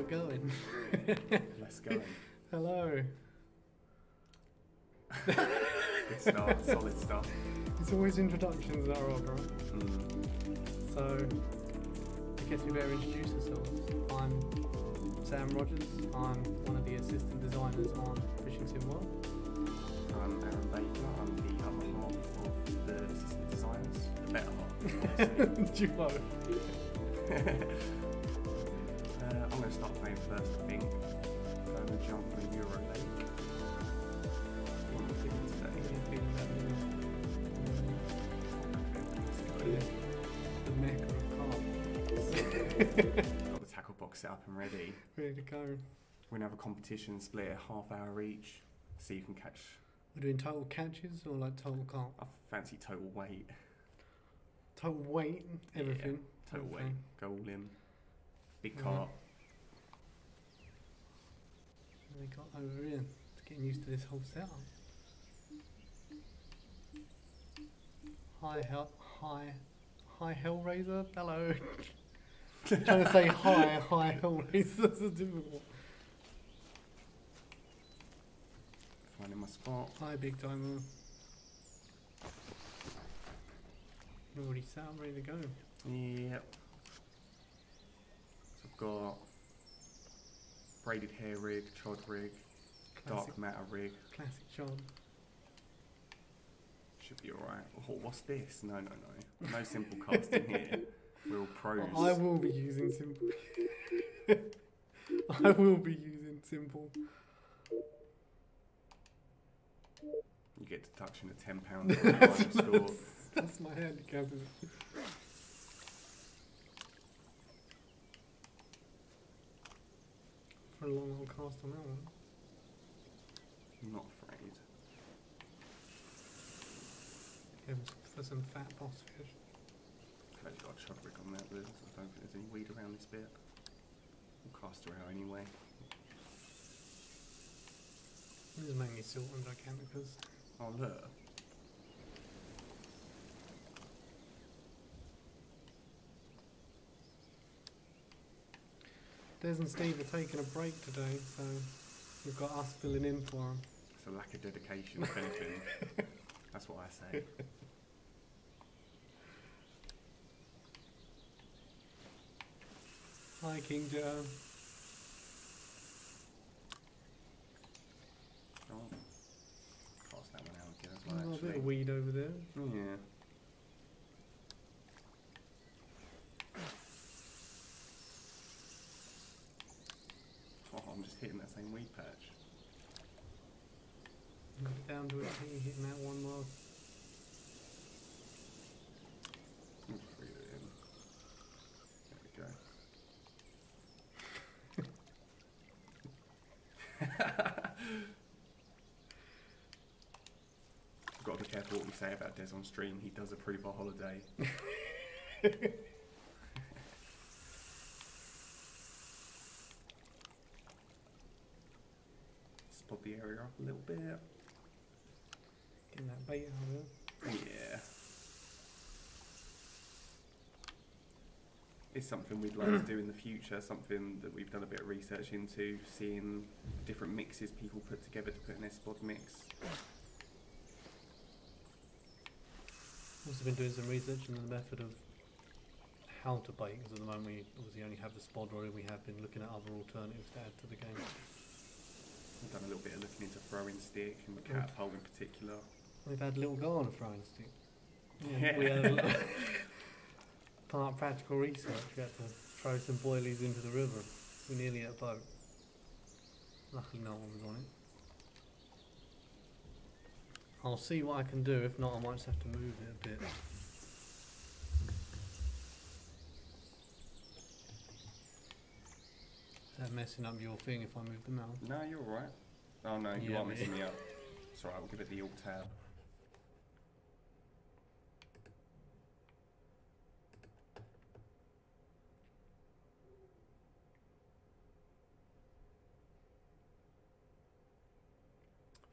it going? Let's go. Hello. Good start, solid start. It's always introductions that are odd, right? So, I guess we better introduce ourselves. I'm Sam Rogers. I'm one of the assistant designers on Fishing Sim World. I'm Aaron Baker. I'm the other half of the assistant designers. The better half, obviously. Duo. I'm going to start playing first, I think. Going to jump on Euro Lake. What am I feeling today? The mecca of carp. Got the tackle box set up and ready. Ready to go. We're going to have a competition split a half hour each. See who can catch. We're doing total catches or like total carp? I fancy total weight. Total weight, everything. Yeah, total Okay. weight. Go all in. Big Yeah. carp. What have we got over here? Just getting used to this whole setup. Hi Hellraiser. Hello. Trying to say hi Hellraiser. That's a difficult one. Finding my spot. Hi Big Timer. You're already set up, ready to go. Yep. So I've got braided hair rig, chod rig, Classic, dark matter rig. classic John. Should be alright. Oh, what's this? No. No simple casting here. We're all pros. I will be using simple. I will be using simple. You get deduction of £10 on the final score. That's my handicap. Isn't it? For a long old cast on that one. I'm not afraid. Going for some fat boss fish. I've actually got a chod rig on that, but I don't think there's any weed around this bit. We'll cast her out anyway. This is mainly silt and giganticas. Oh look. Des and Steve are taking a break today, so we've got us filling in for them. It's a lack of dedication, if anything. That's what I say. Hi King Joe. Oh. Cast that one out again as Oh, well, a bit actually. of weed over there. Yeah. Oh, I'm just hitting that same weed patch. Got it down to it, hitting that one mark. I'll just read it in. There we go. We've got to be careful what we say about Des on stream. He does approve our holiday. Spot the area up a little bit. Getting that bait out of there. Yeah. It's something we'd like to do in the future, something that we've done a bit of research into, seeing different mixes people put together to put in their spod mix. Also been doing some research into the method of how to bait, because at the moment we obviously only have the spod rod. We have been looking at other alternatives to add to the game. We've done a little bit of looking into throwing stick and the catapult in particular. We've had little go on a throwing stick. Yeah. We had a little part practical research. We had to throw some boilies into the river. We nearly had a boat. Luckily no one was on it. I'll see what I can do. If not, I might just have to move it a bit. Is that messing up your thing if I move them out? No, you're alright. Oh no, you Yeah, are mate. messing me up. It's alright, we'll give it the alt tab.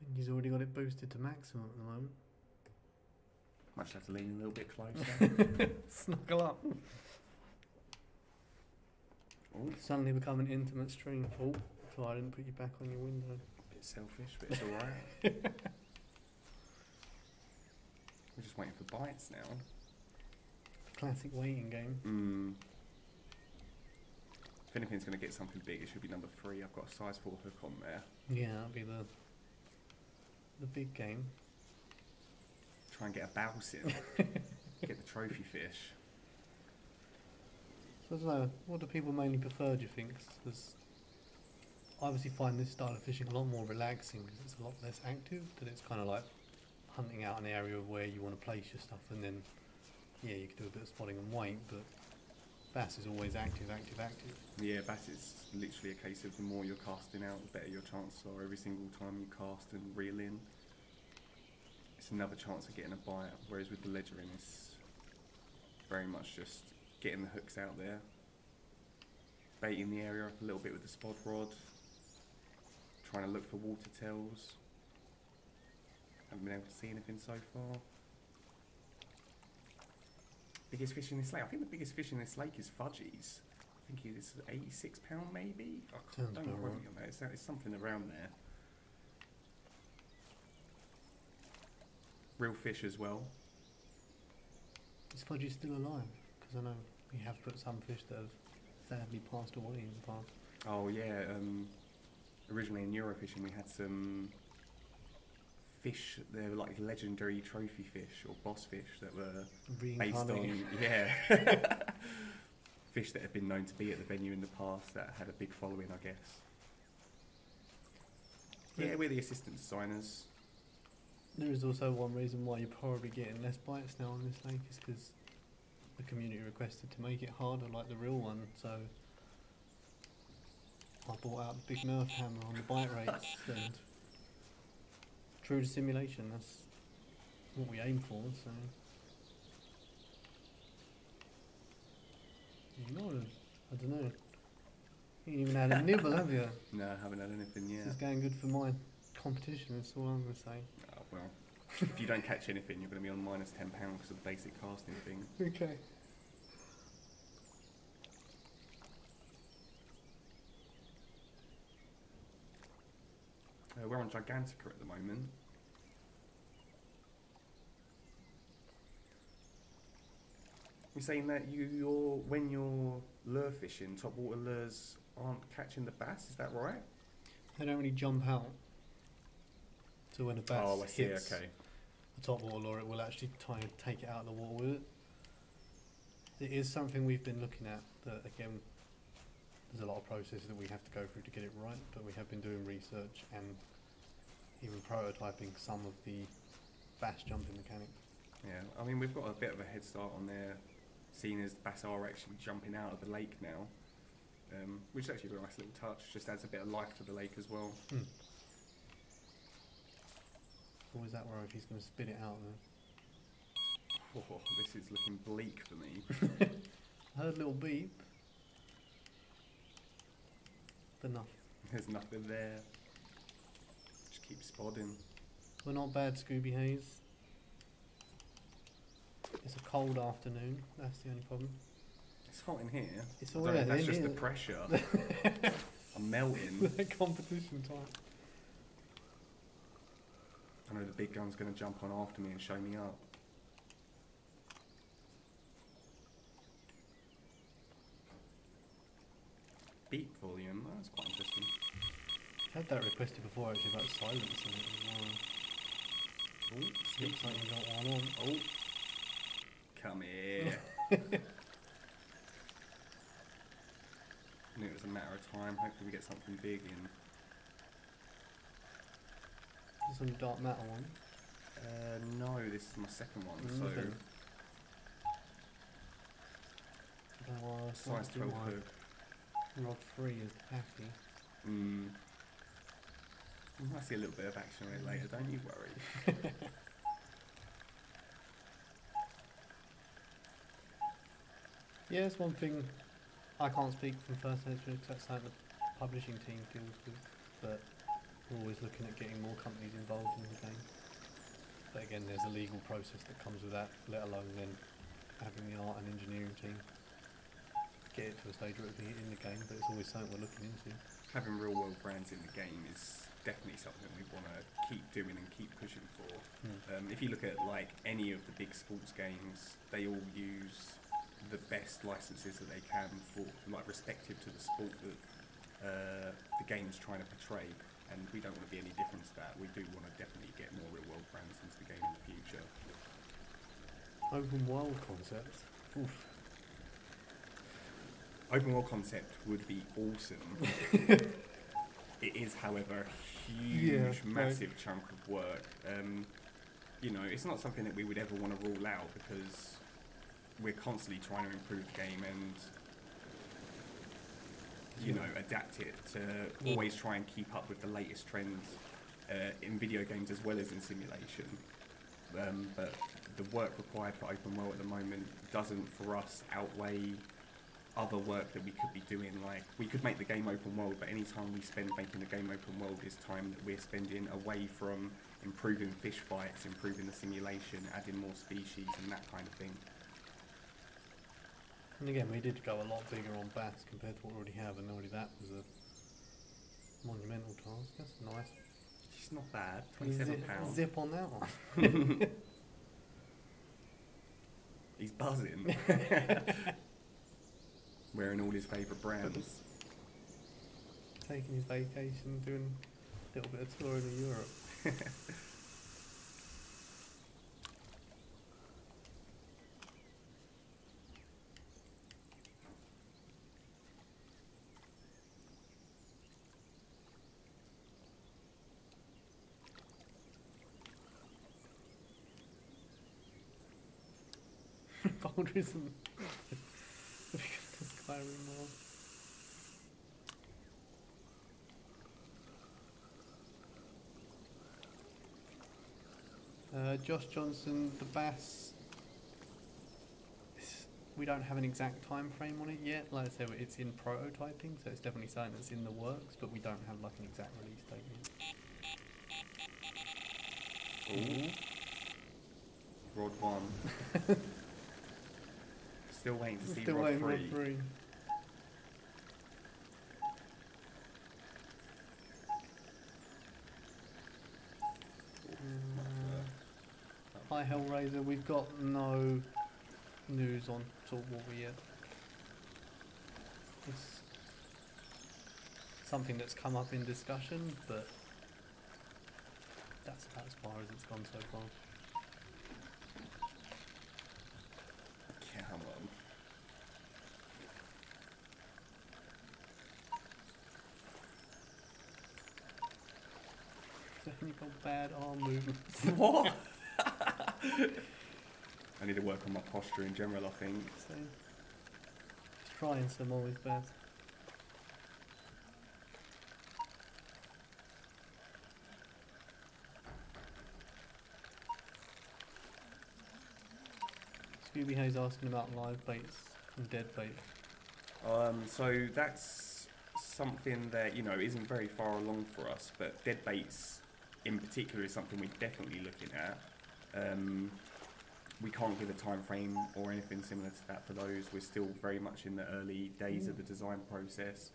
I think he's already got it boosted to maximum at the moment. Might just have to lean a little bit closer. Snuggle up. Oh, Suddenly become an intimate stream. Oh, so I didn't put you back on your window. bit selfish, but it's alright. We're just waiting for bites now. Classic waiting game. If anything's going to get something big, it should be number 3. I've got a size 4 hook on there. Yeah, that'll be the big game. Try and get a bouse in. Get the trophy fish. So I don't know, what do people mainly prefer, do you think? Because I obviously find this style of fishing a lot more relaxing because it's a lot less active, that it's kind of like hunting out an area where you want to place your stuff, and then, yeah, you can do a bit of spotting and wait, but bass is always active, active, active. Yeah, bass is literally a case of the more you're casting out, the better your chances are every single time you cast and reel in. It's another chance of getting a bite, whereas with the ledgering it's very much just getting the hooks out there, baiting the area up a little bit with the spod rod, trying to look for water tails. Haven't been able to see anything so far. Biggest fish in this lake? I think the biggest fish in this lake is Fudgies. I think he's £86 maybe? Sounds Don't about quote right. me on that. It's something around there. Real fish as well. Is Fudgy still alive? Because I know we have put some fish that have sadly passed away in the past. Oh yeah, originally in Eurofishing we had some fish, they were like legendary trophy fish or boss fish that were based on, yeah, fish that had been known to be at the venue in the past that had a big following, I guess. Yeah, we're the assistant designers. There is also one reason why you're probably getting less bites now on this lake is because the community requested to make it harder like the real one, so I brought out the big Nerf hammer on the bite rates and true to simulation, that's what we aim for, so you know, I don't know. You ain't even had a nibble, have you? No, I haven't had anything yet. This is going good for my competition, that's all I'm going to say. Oh, well, if you don't catch anything, you're going to be on minus £10 because of the basic casting thing. Okay. We're on Gigantica at the moment. You're saying that when you're lure fishing, top water lures aren't catching the bass, is that right? They don't really jump out. So when a bass hits okay. the top water lure, it will actually try and take it out of the water with it. It is something we've been looking at, that again, there's a lot of processes that we have to go through to get it right, but we have been doing research and even prototyping some of the bass jumping mechanics. Yeah, I mean, we've got a bit of a head start on there, seeing as bass are actually jumping out of the lake now, which is actually a nice little touch, just adds a bit of life to the lake as well. Or is that where if he's going to spit it out there? Oh, this is looking bleak for me. I heard a little beep, but nothing. There's nothing there. Just keep spodding. We're not bad, Scooby Hayes. It's a cold afternoon, that's the only problem. It's hot in here. It's I all don't know right, if that's isn't just it? the pressure. I'm melting. Competition time. I know the big gun's going to jump on after me and show me up. Beat volume, that's quite interesting. I've had that requested before actually about silencing it as well. Oh, Looks like we got one on. oh, come here. I knew it was a matter of time. Hopefully we get something big in. There's some dark matter one. No, this is my second one, so Okay. Oh, size 12 hook. Rod 3 is happy. We might see a little bit of action on it later, don't you worry. Yeah, it's one thing I can't speak from first hand experience because that's something the publishing team deals with, but we're always looking at getting more companies involved in the game. But again, there's a legal process that comes with that, let alone then having the art and engineering team. get it to a stage where it'll be in the game, but it's always something we're looking into. Having real world brands in the game is definitely something we want to keep doing and keep pushing for. If you look at like any of the big sports games, they all use the best licenses that they can for, like, respective to the sport that the game's trying to portray. And we don't want to be any different to that. We do want to definitely get more real world brands into the game in the future. Open world concept. Oof. Open world concept would be awesome. It is, however, a huge, massive chunk of work. You know, it's not something that we would ever want to rule out because we're constantly trying to improve the game and, you know, adapt it to always try and keep up with the latest trends in video games as well as in simulation. But the work required for open world at the moment doesn't, for us, outweigh other work that we could be doing. Like, we could make the game open world, but any time we spend making the game open world is time that we're spending away from improving fish fights, improving the simulation, adding more species and that kind of thing. And again, we did go a lot bigger on bats compared to what we already have, and already that was a monumental task. That's nice. It's not bad. £27. Zip on that one. He's buzzing. Wearing all his favourite brands. Taking his vacation, doing a little bit of touring in Europe. Boulderism. Skyrim more. Josh Johnson, the Bass. We don't have an exact time frame on it yet. Like I said, it's in prototyping, so it's definitely something that's in the works, but we don't have like an exact release date yet. Ooh. Rod 1. Still waiting to see Rod 3. Hi Hellraiser, we've got no news on sort of what we yet. It's something that's come up in discussion, but that's about as far as it's gone so far. Come on. Definitely got bad arm movements. What? I need to work on my posture in general, I think. So, he's trying some of his best. Scooby Hayes asking about live baits and dead bait. So that's something that, you know, isn't very far along for us, but dead baits in particular is something we're definitely looking at. We can't give a time frame or anything similar to that for those. We're still very much in the early days of the design process.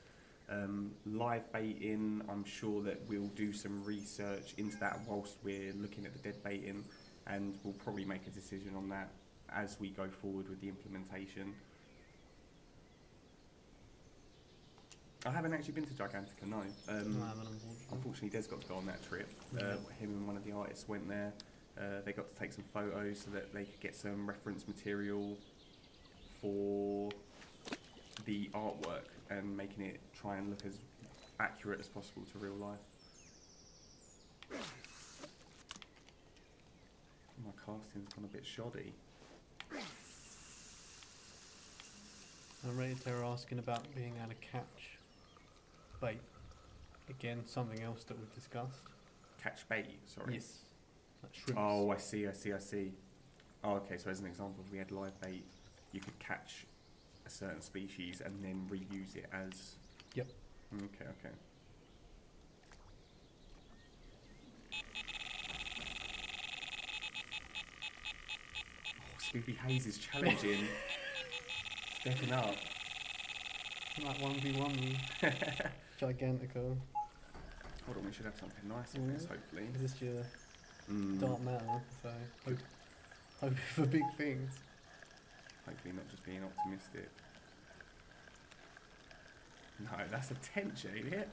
Live baiting, I'm sure that we'll do some research into that whilst we're looking at the dead baiting, and we'll probably make a decision on that as we go forward with the implementation. I haven't actually been to Gigantica, no. No, I haven't, Unfortunately, Des got to go on that trip. Him and one of the artists went there. They got to take some photos so that they could get some reference material for the artwork and making it try and look as accurate as possible to real life. My casting's gone a bit shoddy. Rated Terror asking about being able to catch bait. Again, something else that we've discussed. Catch bait, sorry. Yes. Like shrimps. Oh, I see. Oh, okay, so as an example, if we had live bait, you could catch a certain species and then reuse it as... Yep. Okay. Oh, Scooby Hayes is challenging. Stepping up. Like 1v1 Gigantico. Hold on, we should have something nice in this, Mm. hopefully. Is this your Mm. dark matter? So hope for big things. Hopefully not just being optimistic. No, that's a tench, ain't it?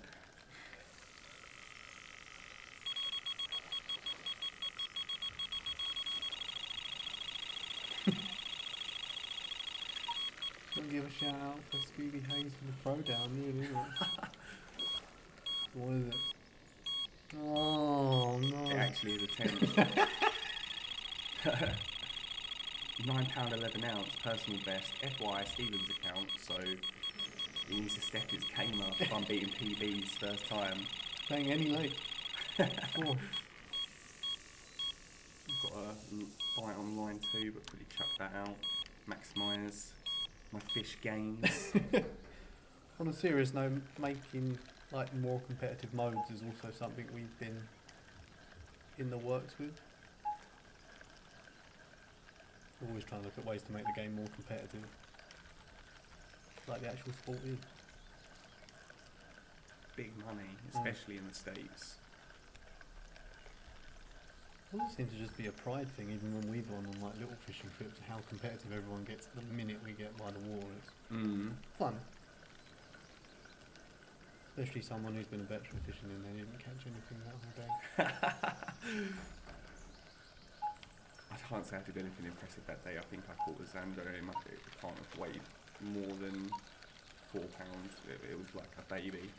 Don't give a shout out for Scooby Hayes for the throwdown, really, isn't it? What is it? Oh no. It actually is a tench. £9.11 ounce, personal best, FY Stevens account, so he needs to step his game up if I'm beating PBs first time. Playing any late. Four. Got a bite on line 2, but pretty chuck that out. Maximise my fish gains. On a serious note, making like more competitive modes is also something we've been in the works with. Always trying to look at ways to make the game more competitive, like the actual sport is. Big money, especially in the States. It also seems to just be a pride thing, even when we've gone on like little fishing trips, how competitive everyone gets the minute we get by the water. It's fun. Especially someone who's been a veteran fishing and they didn't catch anything that whole day. I can't say I did anything impressive that day. I think I caught a Zander. It can't have weighed more than £4. It was like a baby.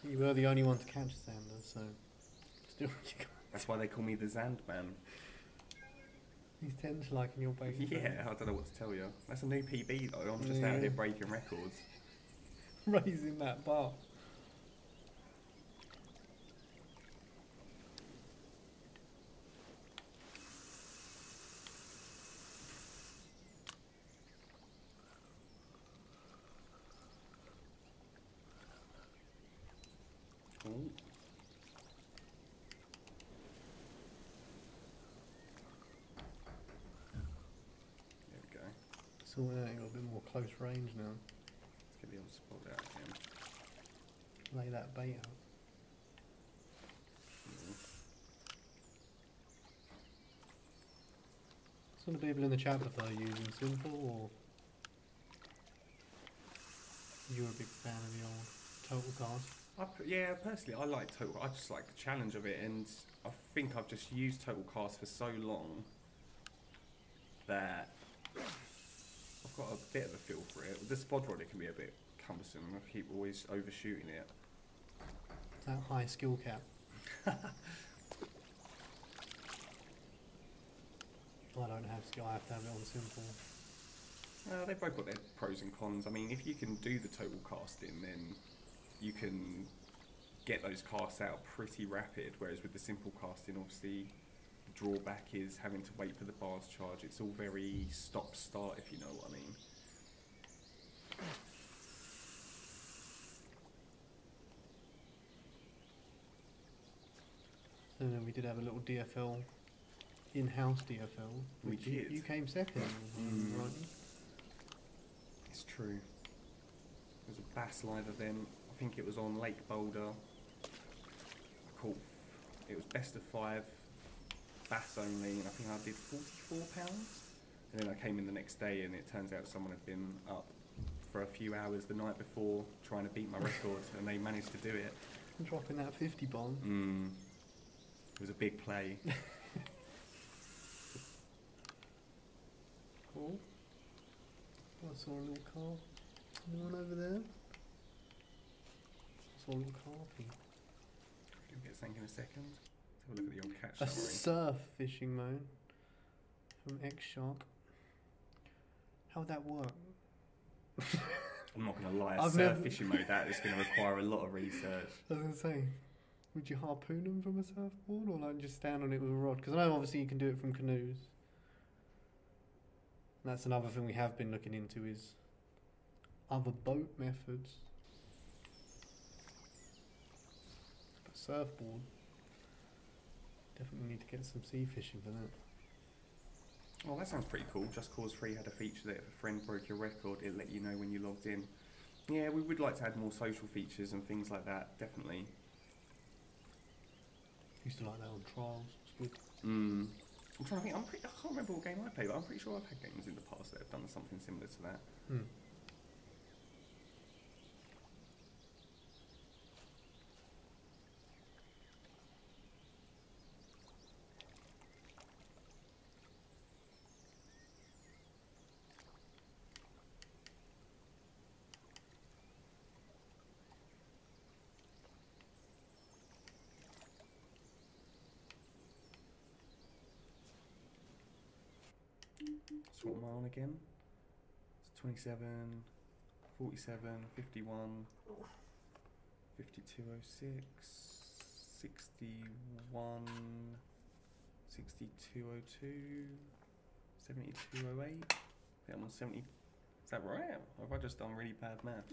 You were the only one to catch Sander, so still you got. That's why they call me the Zandman. He's tend to like in your base. Yeah, I don't know what to tell you. That's a new PB though. I'm just Yeah. out here breaking records. Raising that bar. Ooh. There we go. So yeah, you got a bit more close range now. Let's get the old spot out again. Lay that bait out. Some of the people in the chat prefer using simple, or you're a big fan of the old total cast. Yeah, personally, I like Total. I just like the challenge of it, and I think I've just used Total Cast for so long that I've got a bit of a feel for it. With the spod rod, it can be a bit cumbersome. I keep always overshooting it. That high skill cap. I don't have skill, I have to have it on simple. They've both got their pros and cons. I mean, if you can do the total casting, then you can get those casts out pretty rapid, whereas with the simple casting, obviously, the drawback is having to wait for the bars charge. It's all very stop-start, if you know what I mean. And then we did have a little DFL, in-house DFL. We which did. You came second, right? It's true. It was a bass live event. I think it was on Lake Boulder. I caught. It was best of 5, bass only, and I think I did £44. And then I came in the next day, and it turns out someone had been up for a few hours the night before trying to beat my record, and they managed to do it. Dropping that 50 bomb. It was a big play. Cool. I saw a little car. Anyone over there? Saw a little carpy. We'll get something in a second. Let's have a look at the old catch A summary. surf fishing mode from X-Shark. How would that work? I'm not going to lie, I've surf never- fishing mode, that is going to require a lot of research. I was going to say, would you harpoon them from a surfboard or like just stand on it with a rod? Because I know obviously you can do it from canoes. And that's another thing we have been looking into is other boat methods. But surfboard, definitely need to get some sea fishing for that. Oh, that sounds pretty cool. Just Cause 3 had a feature that if a friend broke your record, it let you know when you logged in. Yeah, we would like to add more social features and things like that, definitely. Used to like that on Trials. It's good. I'm trying to think, I can't remember what game I played, but I'm pretty sure I've had games in the past that have done something similar to that. So what am I on again? It's 27, 47, 51, 5206, 61, 6202, 7208. I think I'm on 70. Is that right? Or have I just done really bad math?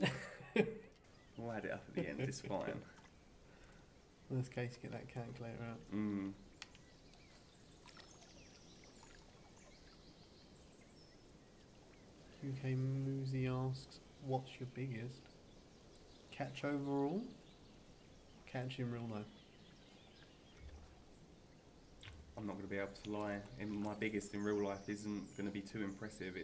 We'll add it up at the end, it's fine. In this case, get that calculator out. UK Muzi asks, what's your biggest? Catch overall? Catch in real life. I'm not going to be able to lie. My biggest in real life isn't going to be too impressive.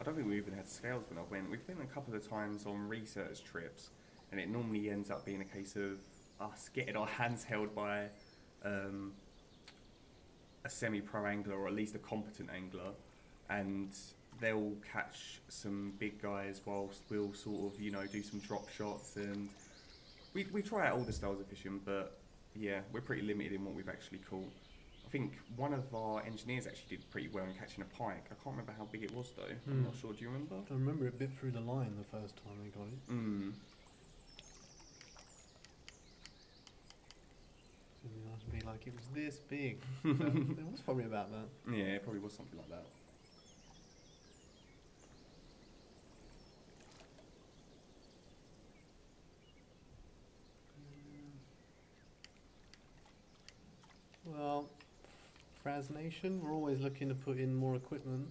I don't think we even had scales when I went. We've been a couple of times on research trips, and it normally ends up being a case of us getting our hands held by a semi-pro angler, or at least a competent angler, and they'll catch some big guys whilst we'll sort of, do some drop shots, and we try out all the styles of fishing, but yeah, we're pretty limited in what we've actually caught. I think one of our engineers actually did pretty well in catching a pike. I can't remember how big it was though. I'm not sure. Do you remember? I remember it bit through the line the first time we got it. So it'd be nice to be like, it was this big. It was probably about that. Yeah, it probably was something like that. Well, Fraz Nation, we're always looking to put in more equipment.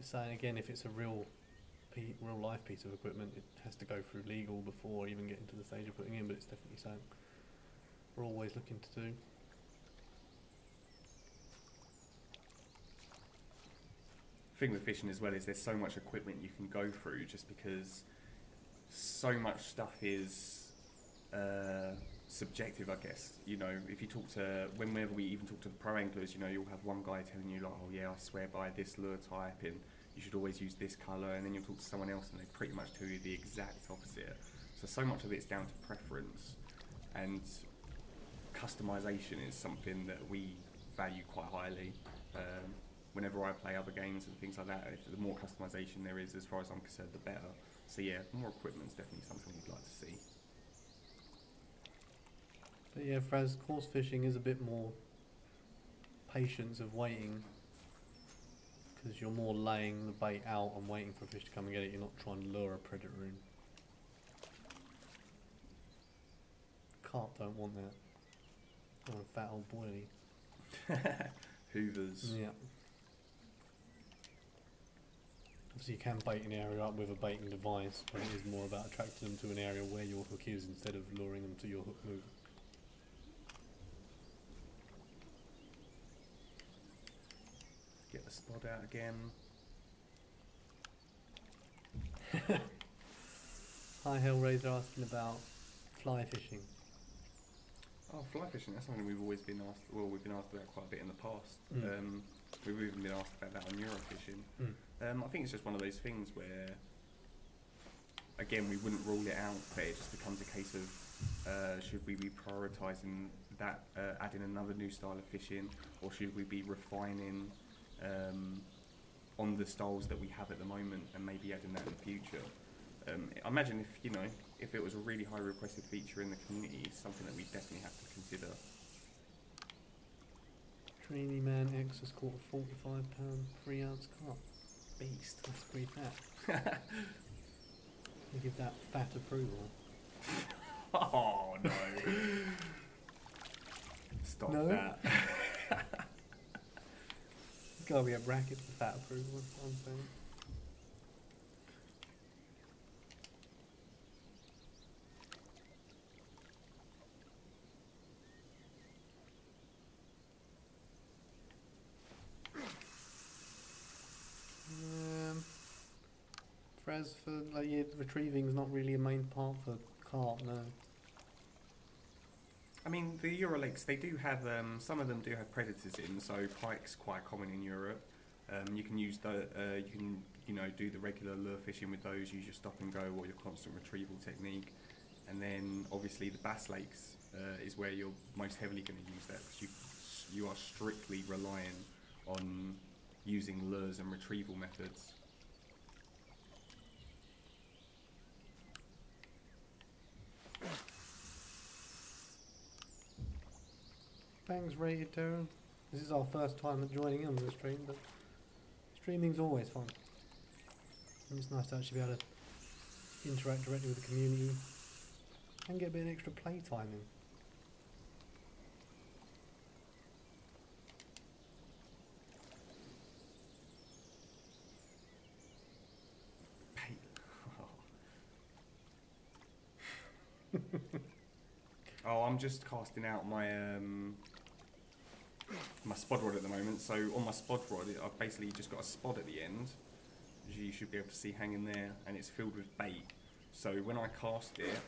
Saying again, if it's a real life piece of equipment, it has to go through legal before even getting to the stage of putting in, but it's definitely something we're always looking to do. The thing with fishing as well is there's so much equipment you can go through, just because so much stuff is subjective, I guess. If you talk to, whenever we even talk to the pro anglers, you'll have one guy telling you like, oh yeah, I swear by this lure type and you should always use this colour, and then you'll talk to someone else and they pretty much tell you the exact opposite. So much of it's down to preference, and customization is something that we value quite highly. Whenever I play other games and things like that, the more customization there is, as far as I'm concerned, the better. So yeah, more equipment is definitely something we'd like to see. But yeah, Fraz, course fishing is a bit more patience of waiting, because you're more laying the bait out and waiting for a fish to come and get it. You're not trying to lure a predator in. Carp don't want that. Or a fat old boilie. Hoovers. Yeah. Obviously you can bait an area up with a baiting device, but it is more about attracting them to an area where your hook is instead of luring them to your hook move. Get the spot out again. Hi Hellraiser asking about fly fishing. Oh, fly fishing, that's something we've always been asked, we've been asked about quite a bit in the past. We've even been asked about that on Eurofishing. I think it's just one of those things where, again, we wouldn't rule it out, but it just becomes a case of should we be prioritising that, adding another new style of fishing, or should we be refining on the styles that we have at the moment and maybe adding that in the future. I imagine if it was a really high requested feature in the community, it's something that we definitely have to consider. Trini Man X has caught a 45 pound 3 ounce carp. Beast, that's pretty fat. We give that fat approval. Oh no. Stop No? that. Go get brackets for fat approval, that's what I'm saying. Fres for like retrieving is not really a main part for carp, no. I mean, the Eurolakes, they do have, some of them do have predators in, so pike's quite common in Europe. You can use you can, do the regular lure fishing with those, use your stop and go or your constant retrieval technique. And then obviously the bass lakes is where you're most heavily going to use that, because you are strictly relying on using lures and retrieval methods. Thanks, Rated Terran. This is our first time at joining in on the stream, but streaming's always fun. And it's nice to actually be able to interact directly with the community and get a bit of extra play time in. Oh, I'm just casting out my my spod rod at the moment. So on my spod rod, I've basically just got a spod at the end, as you should be able to see hanging there, and it's filled with bait. So when I cast it,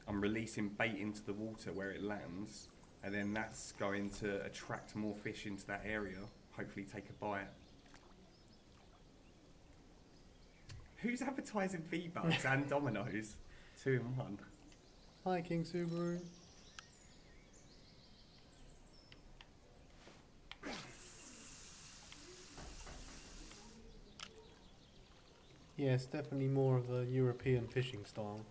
I'm releasing bait into the water where it lands, and then that's going to attract more fish into that area, hopefully take a bite. Who's advertising V-Bucks and Dominoes? 2 in 1. Hi, King Subaru. Yeah, it's definitely more of a European fishing style.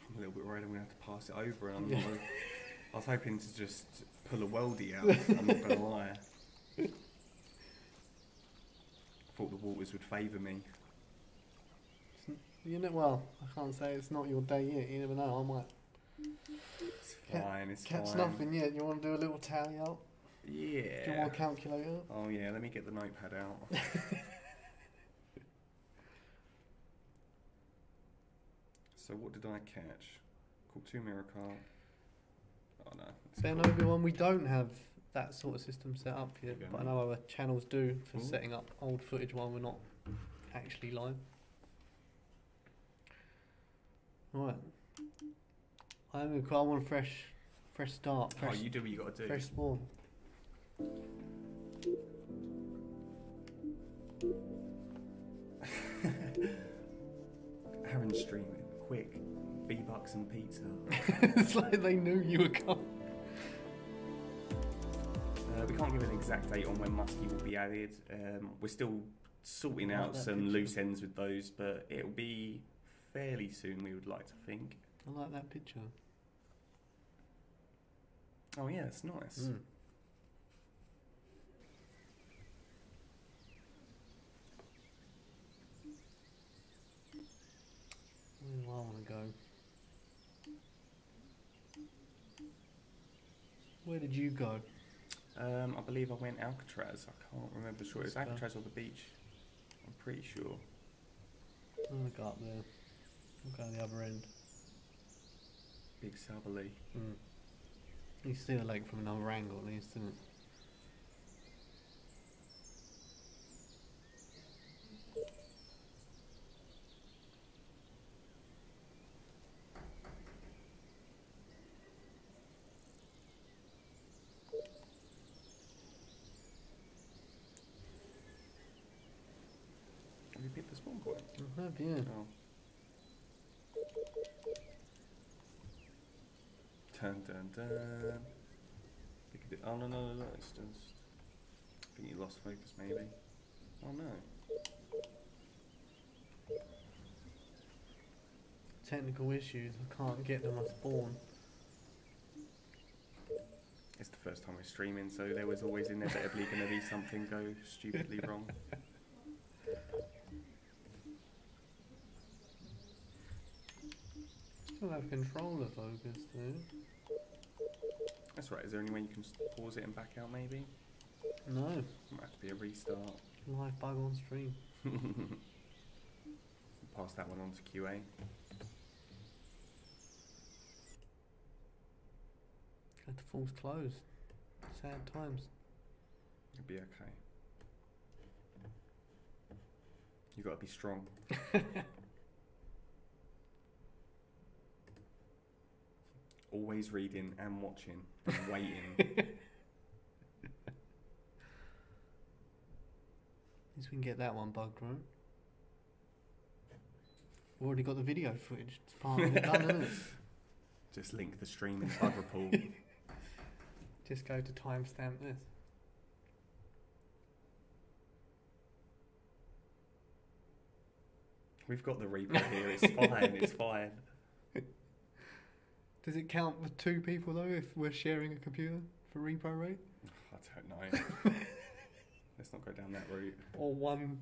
I'm a little bit worried I'm going to have to pass it over, and I'm not I was hoping to just pull a weldy out, I'm not going to lie. I thought the waters would favour me. Well, I can't say it's not your day yet, you never know, I might It's fine, it's catch fine. nothing yet. You want to do a little tally up? Yeah. Do you want a calculator? Oh yeah, let me get the notepad out. So what did I catch? Caught 2 mirror carp. Oh no. Ben cool. Obi-Wan, we don't have that sort of system set up yet, Okay. but I know other channels do for Ooh. setting up old footage while we're not actually live. Right. I want a fresh start. Oh, Fresh, you do what you got to do. fresh spawn. Aaron's streaming. Quick. V-Bucks and pizza. It's like they knew you were coming. We can't give an exact date on when Muskie will be added. We're still sorting I like out that some picture. loose ends with those, but it'll be fairly soon, we would like to think. I like that picture. Oh yeah, it's nice. Mm. Where do I want to go? Where did you go? I believe I went Alcatraz. I can't remember sure. It was Let's go. Alcatraz or the beach. I'm pretty sure. I'm going to go up there. I'll go the other end. Big southerly. Mm. You see the lake from another angle at least, isn't it? Have you picked the spawn point? I have, yeah. Oh. Dun dun dun. Pick a bit. Oh no, it's just. I think you lost focus maybe. Oh no. Technical issues. I can't get to my spawn. It's the first time we're streaming, so there was always inevitably going to be something go stupidly wrong. Still have controller focus too. That's right. Is there any way you can pause it and back out maybe? No. Might have to be a restart. Live bug on stream. Pass that one on to QA. Had to force close. Sad times. It'll be okay. You got to be strong. Always reading and watching and waiting. At least we can get that one bugged, right? We've already got the video footage. It's part of it done, isn't it? Just link the stream in the bug report. Just go to timestamp this. We've got the replay here. It's fine. It's fine. Does it count for 2 people though if we're sharing a computer for repro rate? I don't know. Let's not go down that route. Or one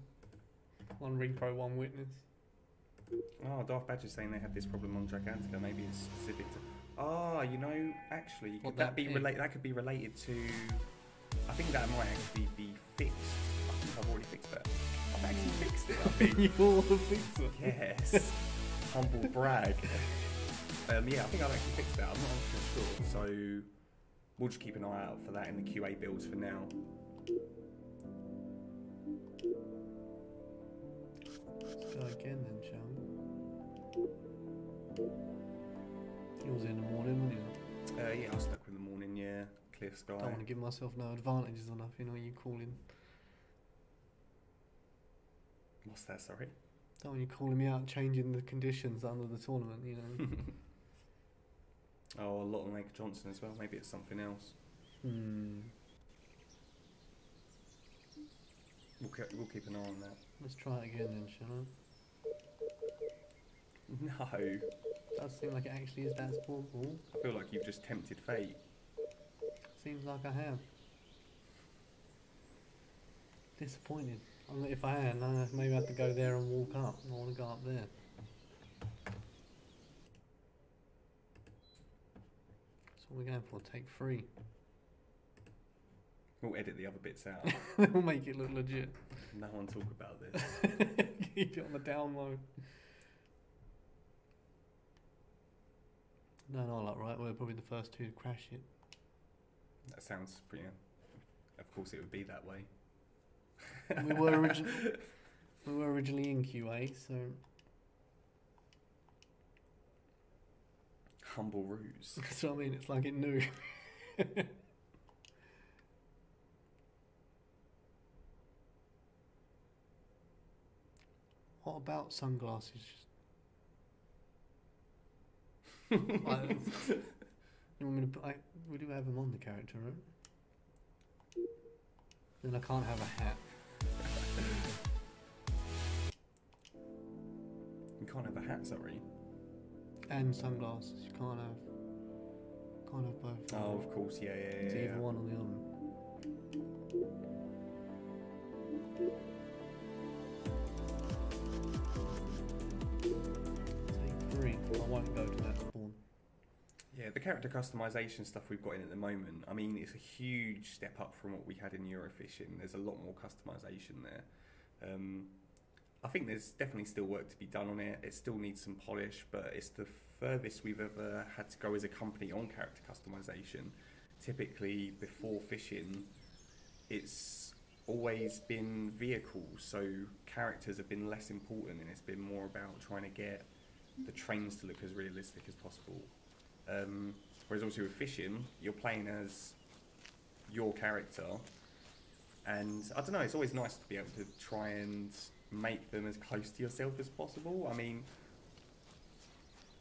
repro, one witness? Oh, Darth Badger's saying they had this problem on Gigantica. Maybe it's specific to. Ah, you know, actually, What could that be that is? related? That could be related to. I think that might actually be fixed. I think I've already fixed that. I've actually fixed it. I think. You're the fixer. Yes. Humble brag. Yeah, I think I've actually fixed that. I'm not sure. So we'll just keep an eye out for that in the QA builds for now. Let's go again then, shall we? Yours in the morning, wasn't you? Yeah, I'll stuck with the morning. Yeah, clear sky. Don't want to give myself no advantages on nothing, or you calling. What's that? Sorry. Don't want you calling me out, changing the conditions under the tournament, you know. Oh, a lot on Lake Johnson as well. Maybe it's something else. We'll keep an eye on that. Let's try it again then, shall we? No, Does seem like it actually is that spawnable. I feel like you've just tempted fate. Seems like I have. Disappointed. If I had, maybe I have to go there and walk up. I want to go up there. That's what we're going for. Take 3. We'll edit the other bits out. We'll make it look legit. No one talk about this. Keep it on the down low. No, like right. We're probably the first 2 to crash it. That sounds pretty. Of course, it would be that way. We were originally in QA, so Humble ruse. that's what I mean. It's like it knew. What about sunglasses? You want me to put? We do have them on the character, right? Then I can't have a hat. You can't have a hat, sorry. And sunglasses. You can't have both. Oh, of course, yeah. It's either one or the other. Take 3. I won't go to that spawn. Yeah, the character customization stuff we've got in at the moment, I mean, it's a huge step up from what we had in Eurofishing. There's a lot more customization there. I think there's definitely still work to be done on it. It still needs some polish, but it's the furthest we've ever had to go as a company on character customization. Typically, before fishing, it's always been vehicles, so characters have been less important, and it's been more about trying to get the trains to look as realistic as possible. Whereas obviously with fishing, you're playing as your character, and I don't know, it's always nice to be able to try and make them as close to yourself as possible. I mean,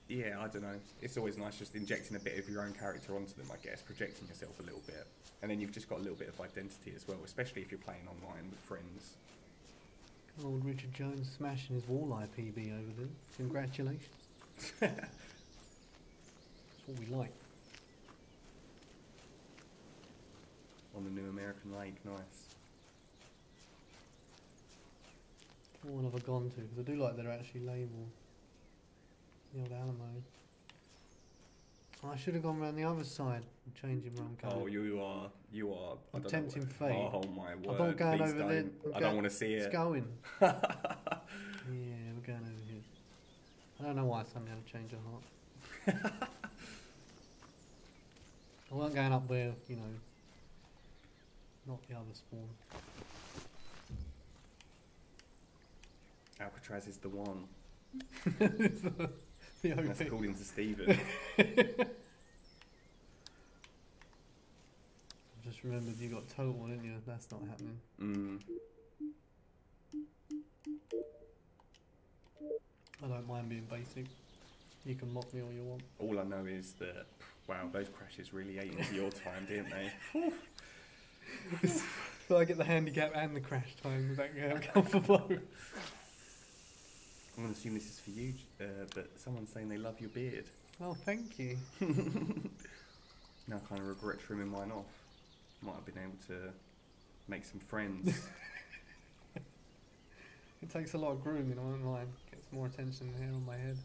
yeah, I don't know, it's always nice just injecting a bit of your own character onto them, I guess, projecting yourself a little bit, and then you've just got a little bit of identity as well, especially if you're playing online with friends. Old Richard Jones smashing his walleye PB over there. Congratulations. That's what we like. On the new American Lake, nice. What one have I gone to? Because I do like they're actually labelled. The old Alamo. I should have gone round the other side and changed him where I'm going. Oh, you are. I I'm don't know tempting what- fate. Oh my word! I'm not going please over there. don't. I don't want to see It's it. going. Yeah, we're going over here. I don't know why I suddenly had to change a heart. I wasn't going up where, you know, not the other spawn. Alcatraz is the one. It's the OP. That's according to Stephen. Just remembered you got total, didn't you? That's not happening. Mm. I don't mind being basic. You can mock me all you want. All I know is that, wow, those crashes really ate into your time, didn't they? So I get the handicap and the crash time with that come for blow. I'm going to assume this is for you, but someone's saying they love your beard. Oh, thank you. Now I kind of regret trimming mine off. Might have been able to make some friends. It takes a lot of grooming, I won't lie. Gets more attention than hair on my head.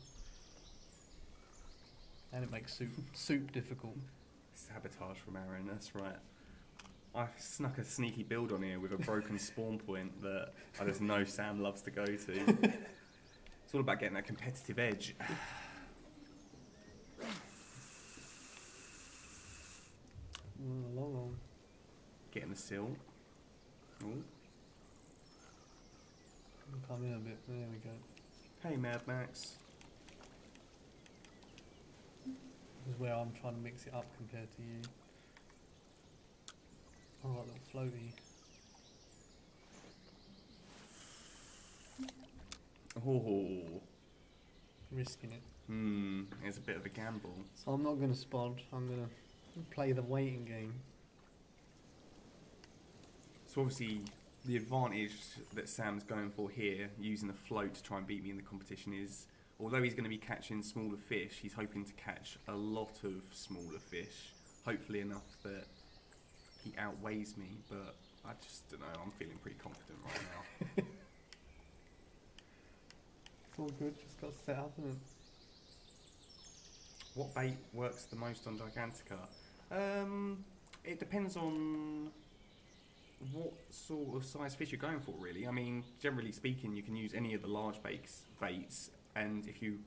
And it makes soup difficult. Sabotage from Aaron, that's right. I snuck a sneaky build on here with a broken spawn point that I just know Sam loves to go to. It's all about getting that competitive edge. Long on. Getting the sill. Ooh. Come in a bit. There we go. Hey Mad Max. This is where I'm trying to mix it up compared to you. Oh, that little floaty. Oh. Risking it. It's a bit of a gamble. So I'm not going to spod. I'm going to play the waiting game. So obviously the advantage that Sam's going for here, using a float to try and beat me in the competition, is although he's going to be catching smaller fish, he's hoping to catch a lot of smaller fish. Hopefully enough that he outweighs me, but I just don't know, I'm feeling pretty confident right now. It's all good, just got set up, isn't it? What bait works the most on Gigantica? It depends on what sort of size fish you're going for, really. I mean, generally speaking, you can use any of the large baits, and if you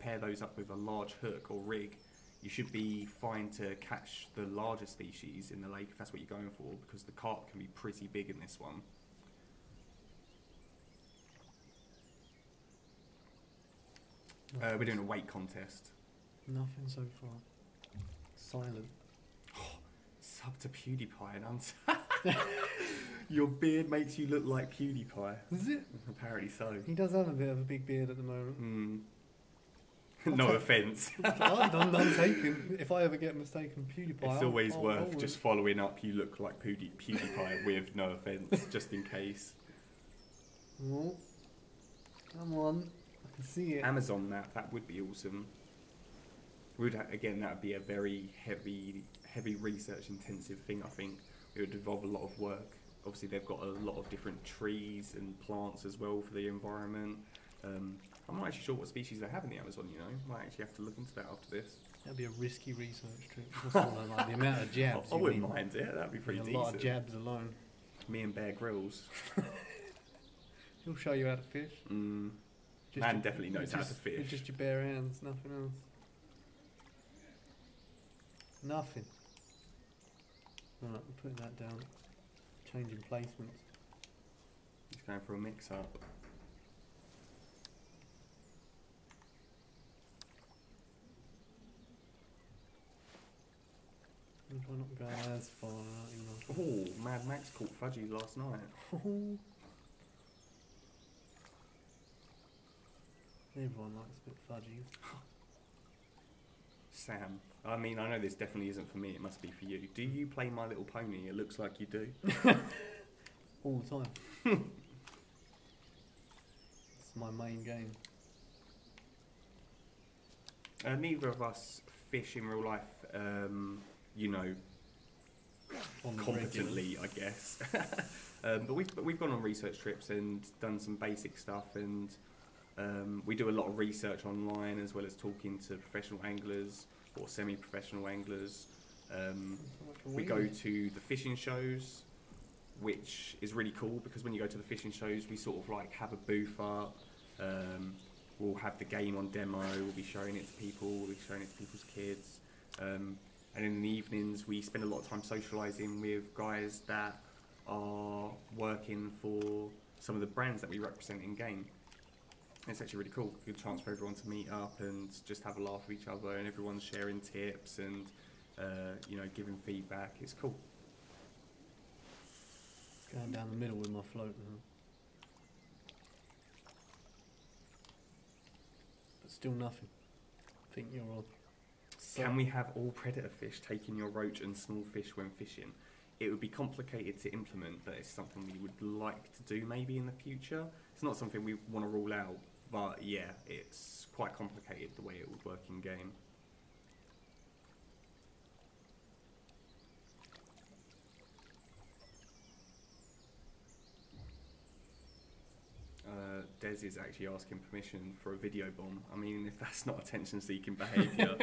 pair those up with a large hook or rig, you should be fine to catch the larger species in the lake if that's what you're going for, because the carp can be pretty big in this one. We're doing a weight contest. Nothing so far. Silent. Sub to PewDiePie and your beard makes you look like PewDiePie. Is it? Apparently so. He does have a bit of a big beard at the moment. No offence. I'm taken. If I ever get mistaken PewDiePie, It's always I'll worth roll just with. following up. You look like PewDiePie with no offence, just in case. Oh, come on. I can see it. Amazon map, that would be awesome. Again, that would be a very heavy research intensive thing. I think it would involve a lot of work. Obviously, they've got a lot of different trees and plants as well for the environment. I'm not actually sure what species they have in the Amazon. You know, might actually have to look into that after this. That'd be a risky research trip. Just all that, like the amount of jabs. I you wouldn't need. mind it. That'd be pretty A decent. lot of jabs alone. Me and Bear Grylls. He'll show you how to fish. Man your- definitely knows how to fish. With just your bare hands, nothing else. Nothing. Alright, I'm putting that down. Changing placements. He's going for a mix-up. I'm trying not to go as far out, you know. Oh, Mad Max caught fudgies last night. Everyone likes a bit fudgy. Sam, I mean, I know this definitely isn't for me, it must be for you. Do you play My Little Pony? It looks like you do. All the time. It's my main game. Neither of us fish in real life, you know, On the competently, I guess. But we've gone on research trips and done some basic stuff, and we do a lot of research online as well as talking to professional anglers. or semi-professional anglers. We Weird. go to the fishing shows, which is really cool because when you go to the fishing shows, we sort of like have a booth up. We'll have the game on demo. We'll be showing it to people. We'll be showing it to people's kids. And in the evenings, we spend a lot of time socialising with guys that are working for some of the brands that we represent in game. It's actually really cool. Good chance for everyone to meet up and just have a laugh with each other, and everyone's sharing tips and you know, giving feedback. It's cool. Going down the middle with my float now. But still nothing. I think you're on. Can we have all predator fish taking your roach and small fish when fishing? It would be complicated to implement, but it's something we would like to do maybe in the future. It's not something we want to rule out, but yeah, it's quite complicated the way it would work in game. Des is actually asking permission for a video bomb. I mean, if that's not attention-seeking behaviour,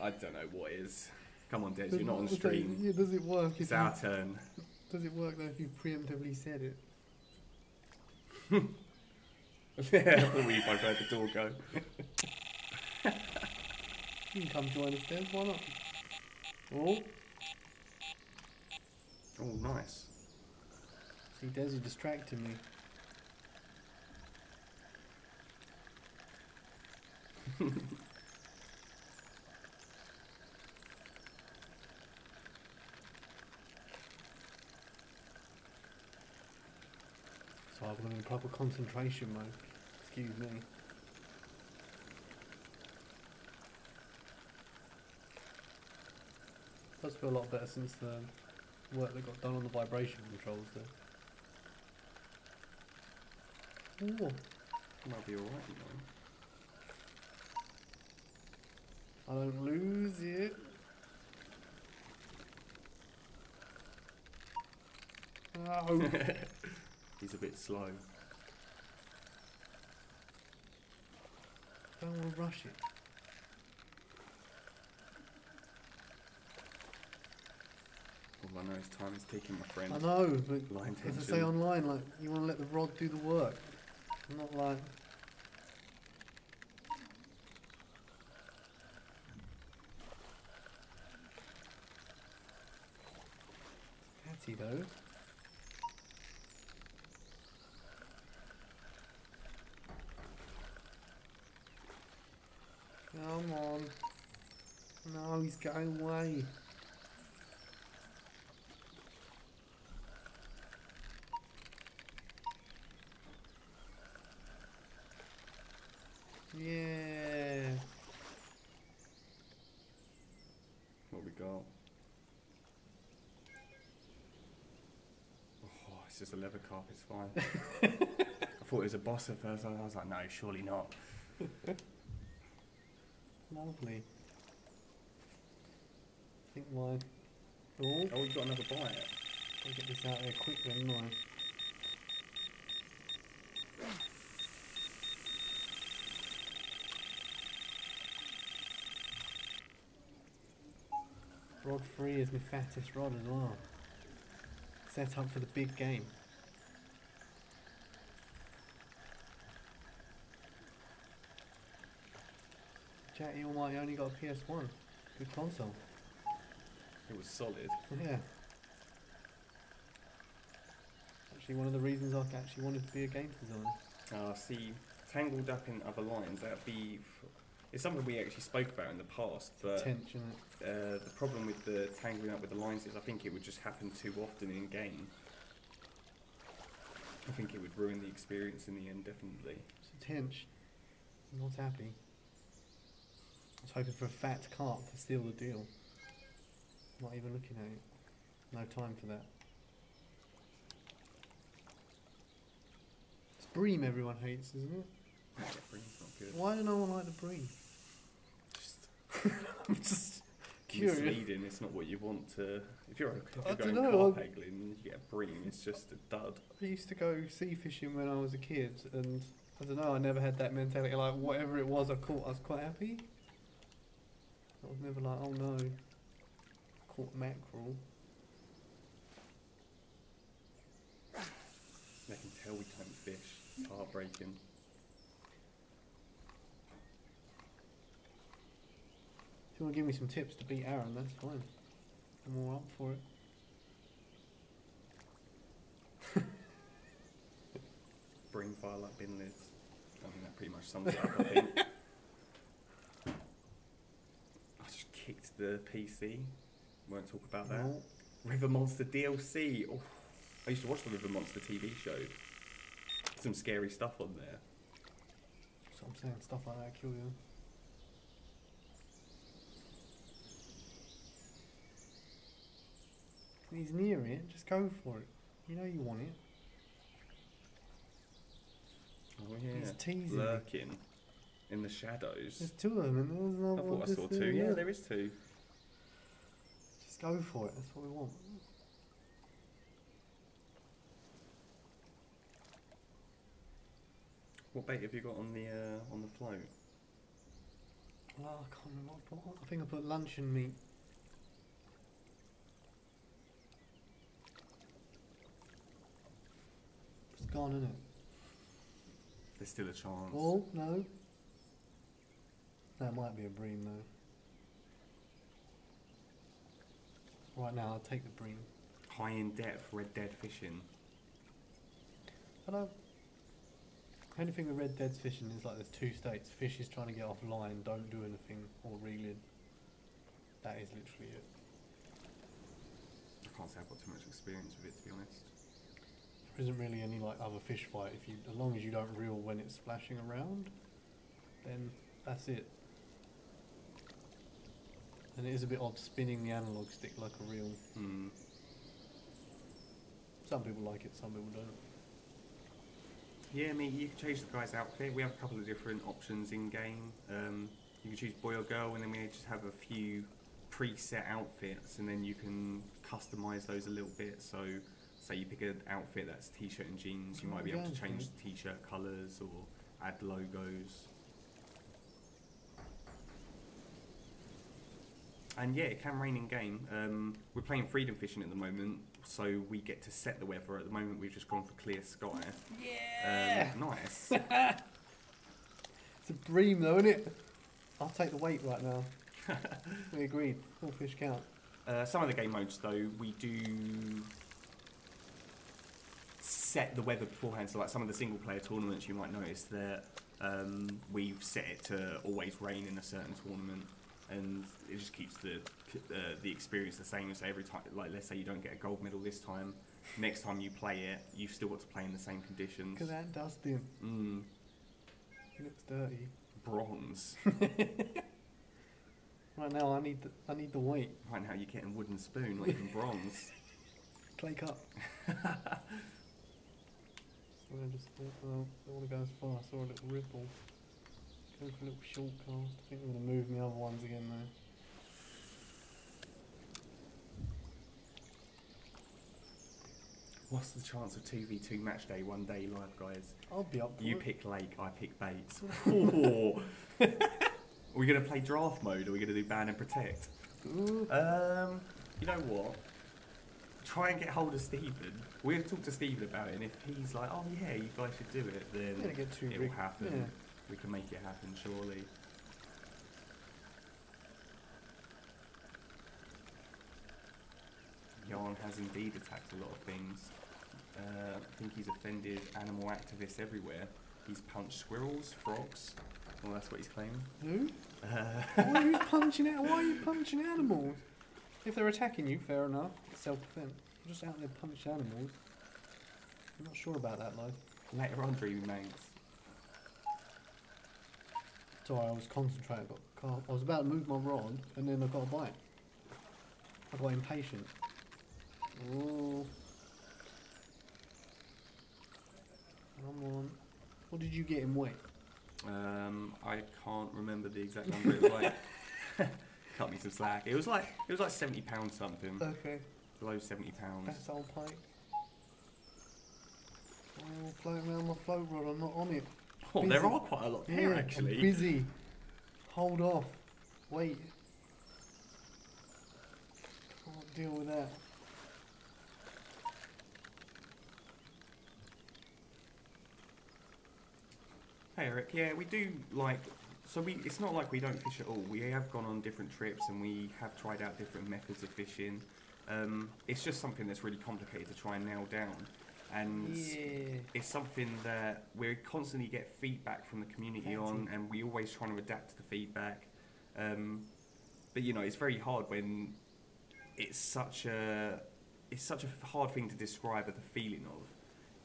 I don't know what is. Come on, Des, you're not on stream. Yeah, does it work? It's our turn. Does it work though if you preemptively said it? Yeah, I thought we'd both heard the door go. You can come join us, Des. Why not? Oh, Oh, nice. see, Des, you distracted me. So I'm in proper concentration mode. Excuse me. Does feel a lot better since the work that got done on the vibration controls there. Ooh, Might be alright, you know. I don't lose it. Oh. He's a bit slow. Don't want to rush it. All I know is time is ticking, my friend. I know, but Line as I tension. say online, like, you want to let the rod do the work. Not like... Catty though. Come on. No, he's going away. Yeah. What we got? Oh, it's just a leather carp, it's fine. I thought it was a boss at first. I was like, no, surely not. Lovely. I think my... Oh, Oh, you got another bite. I'll get this out there quick then, no. Rod 3 is my fattest rod as well. Set up for the big game. Chatty Almighty only got a PS1. Good console. It was solid. Yeah. Actually, one of the reasons I actually wanted to be a games designer. See, tangled up in other lines, that'd be... It's something we actually spoke about in the past, but Tension. the problem with the tangling up with the lines is I think it would just happen too often in game. I think it would ruin the experience in the end, definitely. It's a tension. I'm not happy. I was hoping for a fat carp to steal the deal. Not even looking at it. No time for that. It's bream everyone hates, isn't it? Yeah, bream's not good. Why do no one like the bream? Just I'm just curious. misleading. It's not what you want to. If you're I going dunno, carp haggling and you get a bream, it's just a dud. I used to go sea fishing when I was a kid, and I don't know, I never had that mentality. Like, whatever it was I caught, I was quite happy. I was never like, oh no, caught mackerel. They can tell we don't fish. It's heartbreaking. If you want to give me some tips to beat Aaron, that's fine. I'm all up for it. Bring fire like bin lids. I think that pretty much sums it up, I think. I just kicked the PC. Won't talk about that. No. River Monster DLC. Oh, I used to watch the River Monster TV show. Some scary stuff on there. So I'm saying stuff like that kill you. He's near it, just go for it. You know you want it. Oh yeah. He's teasing me. Lurking in the shadows. There's two of them and there's I another one. thought I saw just two. there, Yeah, there is two. Just go for it, that's what we want. What bait have you got on the float? Oh, I can't remember what I put. I think I put luncheon meat. It's gone, isn't it? There's still a chance. Oh, no. That might be a bream though. Right now, I'll take the bream. High in depth, red dead fishing. I don't. The only thing with Red Dead's fishing is like there's two states. Fish is trying to get off line, don't do anything, or reeling. That is literally it. I can't say I've got too much experience with it, to be honest. There isn't really any like other fish fight. If you, as long as you don't reel when it's splashing around, then that's it. And it is a bit odd spinning the analog stick like a reel. Some people like it, some people don't. Yeah, I mean, you can change the guy's outfit. We have a couple of different options in game. You can choose boy or girl, and then we just have a few preset outfits, and then you can customize those a little bit. So, say you pick an outfit that's t-shirt and jeans, you might be able to change the t-shirt colours or add logos. And yeah, it can rain in game. We're playing freedom fishing at the moment, so we get to set the weather. At the moment, we've just gone for clear sky. Yeah! Nice. It's a bream though, isn't it? I'll take the weight right now. We agreed. All fish count. Some of the game modes, though, we do set the weather beforehand. So, like some of the single-player tournaments, you might notice that we've set it to always rain in a certain tournament. And it just keeps the experience the same. So every time, like let's say you don't get a gold medal this time, next time you play it, you've still got to play in the same conditions. Look at that dusting. He looks dirty. Bronze. Right now, I need the weight. Right now, you're getting wooden spoon, not even bronze. Clay cup. So I just thought, well, I don't want to go as far. I saw a little ripple. Go for a little short cast. I think I'm going to move my other ones again though. What's the chance of 2v2 match day one day live, guys? I'll be up for You it. pick lake, I pick baits. Ooh. Are we going to play draft mode or are we going to do ban and protect? Ooh. You know what? Try and get hold of Stephen. We'll talk to Stephen about it, and if he's like, oh yeah, you guys should do it, then Gonna get too it big. will happen. Yeah. We can make it happen, surely. Jan has indeed attacked a lot of things. I think he's offended animal activists everywhere. He's punched squirrels, frogs. Well, that's what he's claiming. Who? Why are you punching out? Why are you punching animals? If they're attacking you, fair enough. It's self-defense. You're just out there punching animals. I'm not sure about that life. Later on, dreamy mates. Sorry, I was concentrating. I was about to move my rod, and then I got a bite. I got impatient. Oh. Come on. What did you get in weight? I can't remember the exact number. It was like cut me some slack. It was like £70 something. Okay. Below £70. That's old pike. I'm floating around my float rod. I'm not on it. Oh, Busy. there are quite a lot there Yeah, actually. I'm busy. Hold off. Wait. deal with that. Hey Eric, yeah, we do like. So it's not like we don't fish at all. We have gone on different trips and we have tried out different methods of fishing. It's just something that's really complicated to try and nail down, and it's something that we constantly get feedback from the community on, and we always trying to adapt to the feedback. But you know, it's very hard when it's such a hard thing to describe the feeling of,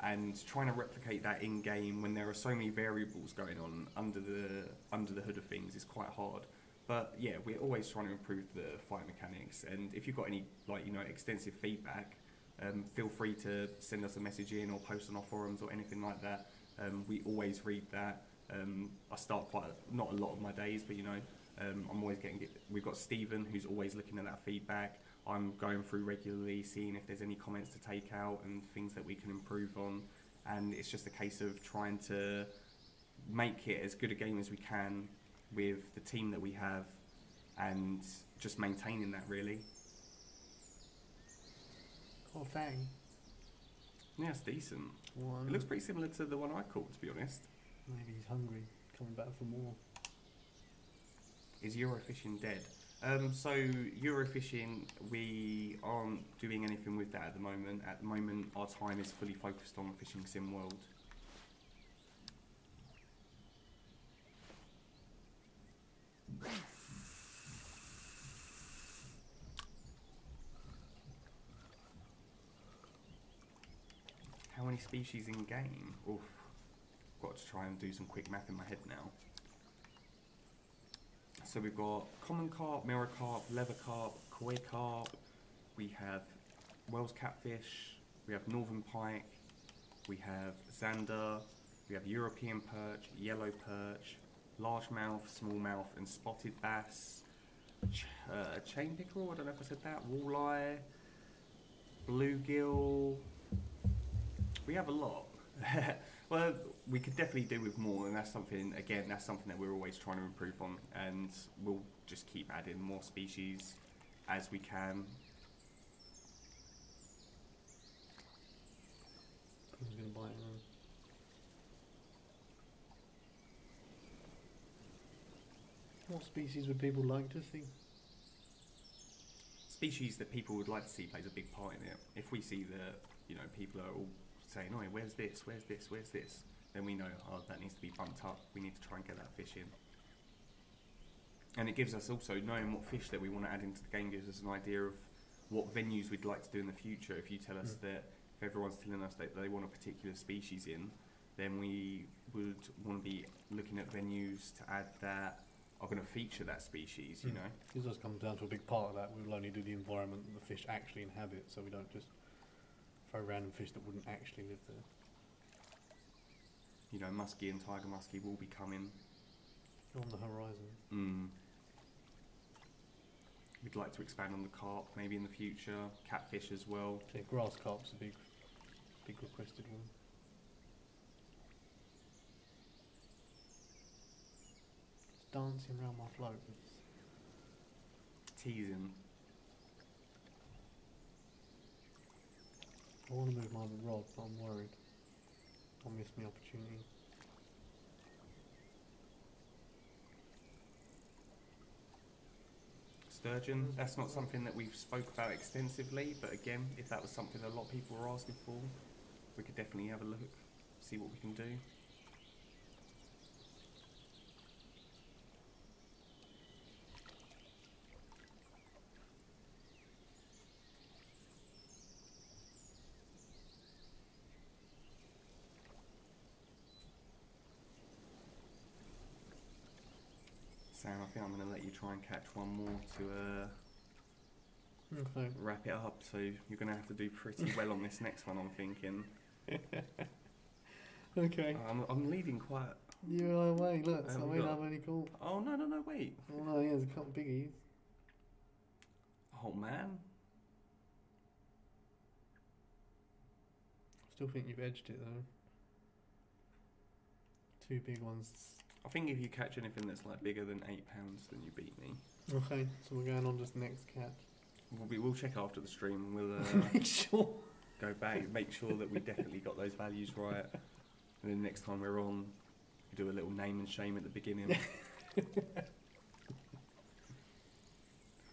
and trying to replicate that in game when there are so many variables going on under the hood of things is quite hard. But yeah, we're always trying to improve the fight mechanics, and if you've got any extensive feedback, feel free to send us a message in or post on our forums or anything like that. We always read that. I start not a lot of my days, but I'm always we've got Stephen who's always looking at that feedback. I'm going through regularly, seeing if there's any comments to take out and things that we can improve on, and it's just a case of trying to make it as good a game as we can with the team that we have, and just maintaining that really. Oh, fang. Yeah, it's decent. One. It looks pretty similar to the one I caught, to be honest. Maybe he's hungry, coming back for more. Is Eurofishing dead? So Eurofishing, we aren't doing anything with that at the moment. At the moment, our time is fully focused on Fishing Sim World. How many species in game? Oof. Got to try and do some quick math in my head now. So we've got common carp, mirror carp, leather carp, koi carp, we have Wels catfish, we have northern pike, we have zander, we have European perch, yellow perch, largemouth, smallmouth and spotted bass, chain pickerel, I don't know if I said that, walleye, bluegill. We have a lot. Well, we could definitely do with more, and that's something that we're always trying to improve on, and we'll just keep adding more species as we can. Who's going to bite him? What species would people like to see? Species that people would like to see plays a big part in it. If we see that, people are all saying, "Oh, where's this? Where's this? Where's this?" then we know, oh, that needs to be bumped up. We need to try and get that fish in. And it gives us also, knowing what fish that we want to add into the game gives us an idea of what venues we'd like to do in the future. If you tell us that, if everyone's telling us that they want a particular species in, then we would want to be looking at venues to add that are going to feature that species, you know. It does come down to a big part of that. We will only do the environment that the fish actually inhabit, so we don't just throw random fish that wouldn't actually live there. Muskie and tiger muskie will be coming. On the horizon. We'd like to expand on the carp, maybe in the future. Catfish as well. Yeah, grass carp's a big requested one. It's dancing around my float. Teasing. I want to move my rod, but I'm worried I'll miss my opportunity. Sturgeon, that's not something that we've spoke about extensively, but again, if that was something that a lot of people were asking for, we could definitely have a look, see what we can do. Sam, I think I'm going to let you try and catch one more to wrap it up, so you're going to have to do pretty well on this next one, I'm thinking. Okay. I'm leading quite... You're away, look, so I've only caught... Oh, no, wait. Oh no, yeah, there's a couple biggies. Oh, man. Still think you've edged it, though. Two big ones. I think if you catch anything that's like bigger than £8, then you beat me. Okay, so we're going on to the next catch. We'll check after the stream. And we'll Make sure. go back, make sure that we definitely got those values right, and then next time we're on, we do a little name and shame at the beginning.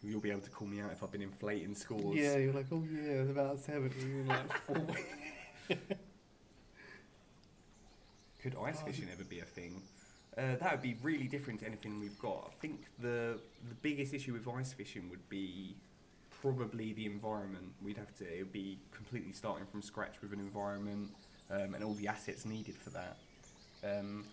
You'll be able to call me out if I've been inflating scores. Yeah, you're like, oh yeah, it's about 70. You're like 40. Could ice fishing ever be a thing? That would be really different to anything we've got. I think the biggest issue with ice fishing would be probably the environment. It would be completely starting from scratch with an environment and all the assets needed for that. And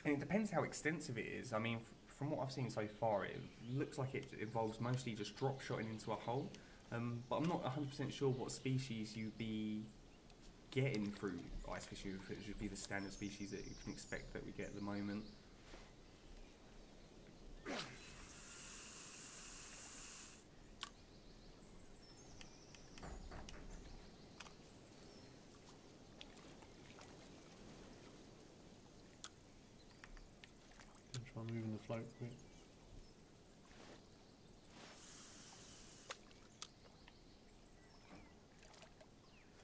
it depends how extensive it is. I mean, from what I've seen so far, it looks like it involves mostly just drop shotting into a hole. But I'm not 100% sure what species you'd be getting through ice fishing, if it should be the standard species that you can expect that we get at the moment. Try moving the float quick.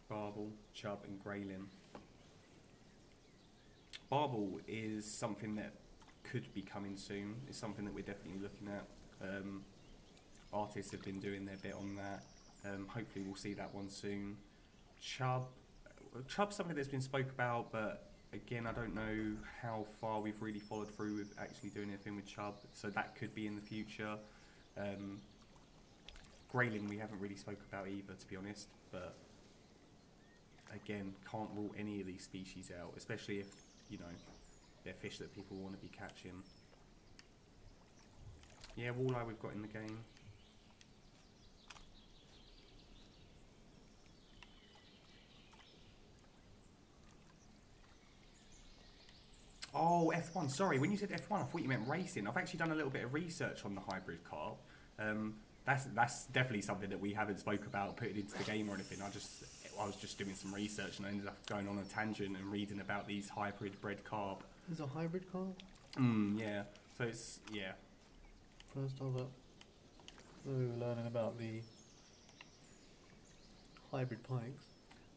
Barbel, chub and grayling. Barbel is something that could be coming soon. It's something that we're definitely looking at. Artists have been doing their bit on that. Hopefully we'll see that one soon. Chub's something that's been spoke about, but again, I don't know how far we've really followed through with actually doing anything with chub, so that could be in the future. Grayling we haven't really spoke about either, to be honest, but again, can't rule any of these species out, especially if, you know, they're fish that people want to be catching. Yeah, walleye we've got in the game. Oh, F1, sorry, when you said F1 I thought you meant racing. I've actually done a little bit of research on the hybrid carp. That's definitely something that we haven't spoke about putting into the game or anything. I was just doing some research and I ended up going on a tangent and reading about these hybrid bred carp. There's a hybrid carp? Yeah. So it's, yeah. First time that we were learning about the hybrid pikes.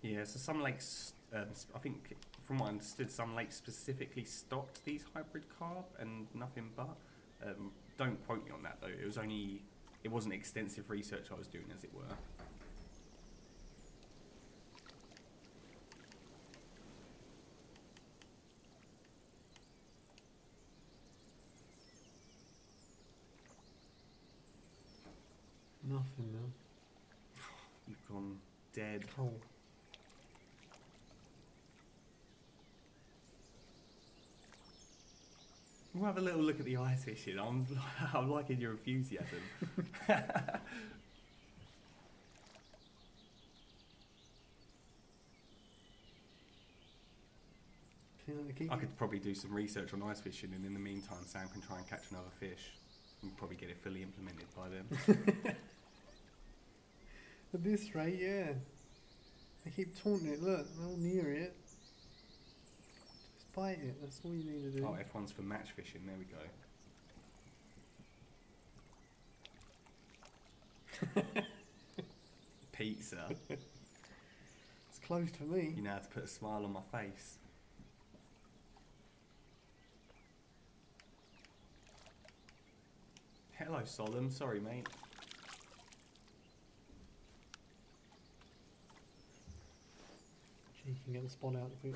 Yeah, so some lakes, I think from what I understood, some lakes specifically stocked these hybrid carp and nothing but. Don't quote me on that though. It wasn't extensive research I was doing, as it were. Nothing now. You've gone dead. Cold. We'll have a little look at the ice fishing. I'm liking your enthusiasm. I could probably do some research on ice fishing, and in the meantime, Sam can try and catch another fish. And probably get it fully implemented by then. At this rate, yeah. They keep taunting it. Look, they're all near it. Just bite it. That's all you need to do. Oh, F1's for match fishing. There we go. Pizza. It's closed for me. You know how to put a smile on my face. Hello, Solemn. Sorry, mate. You can get the spot out quick.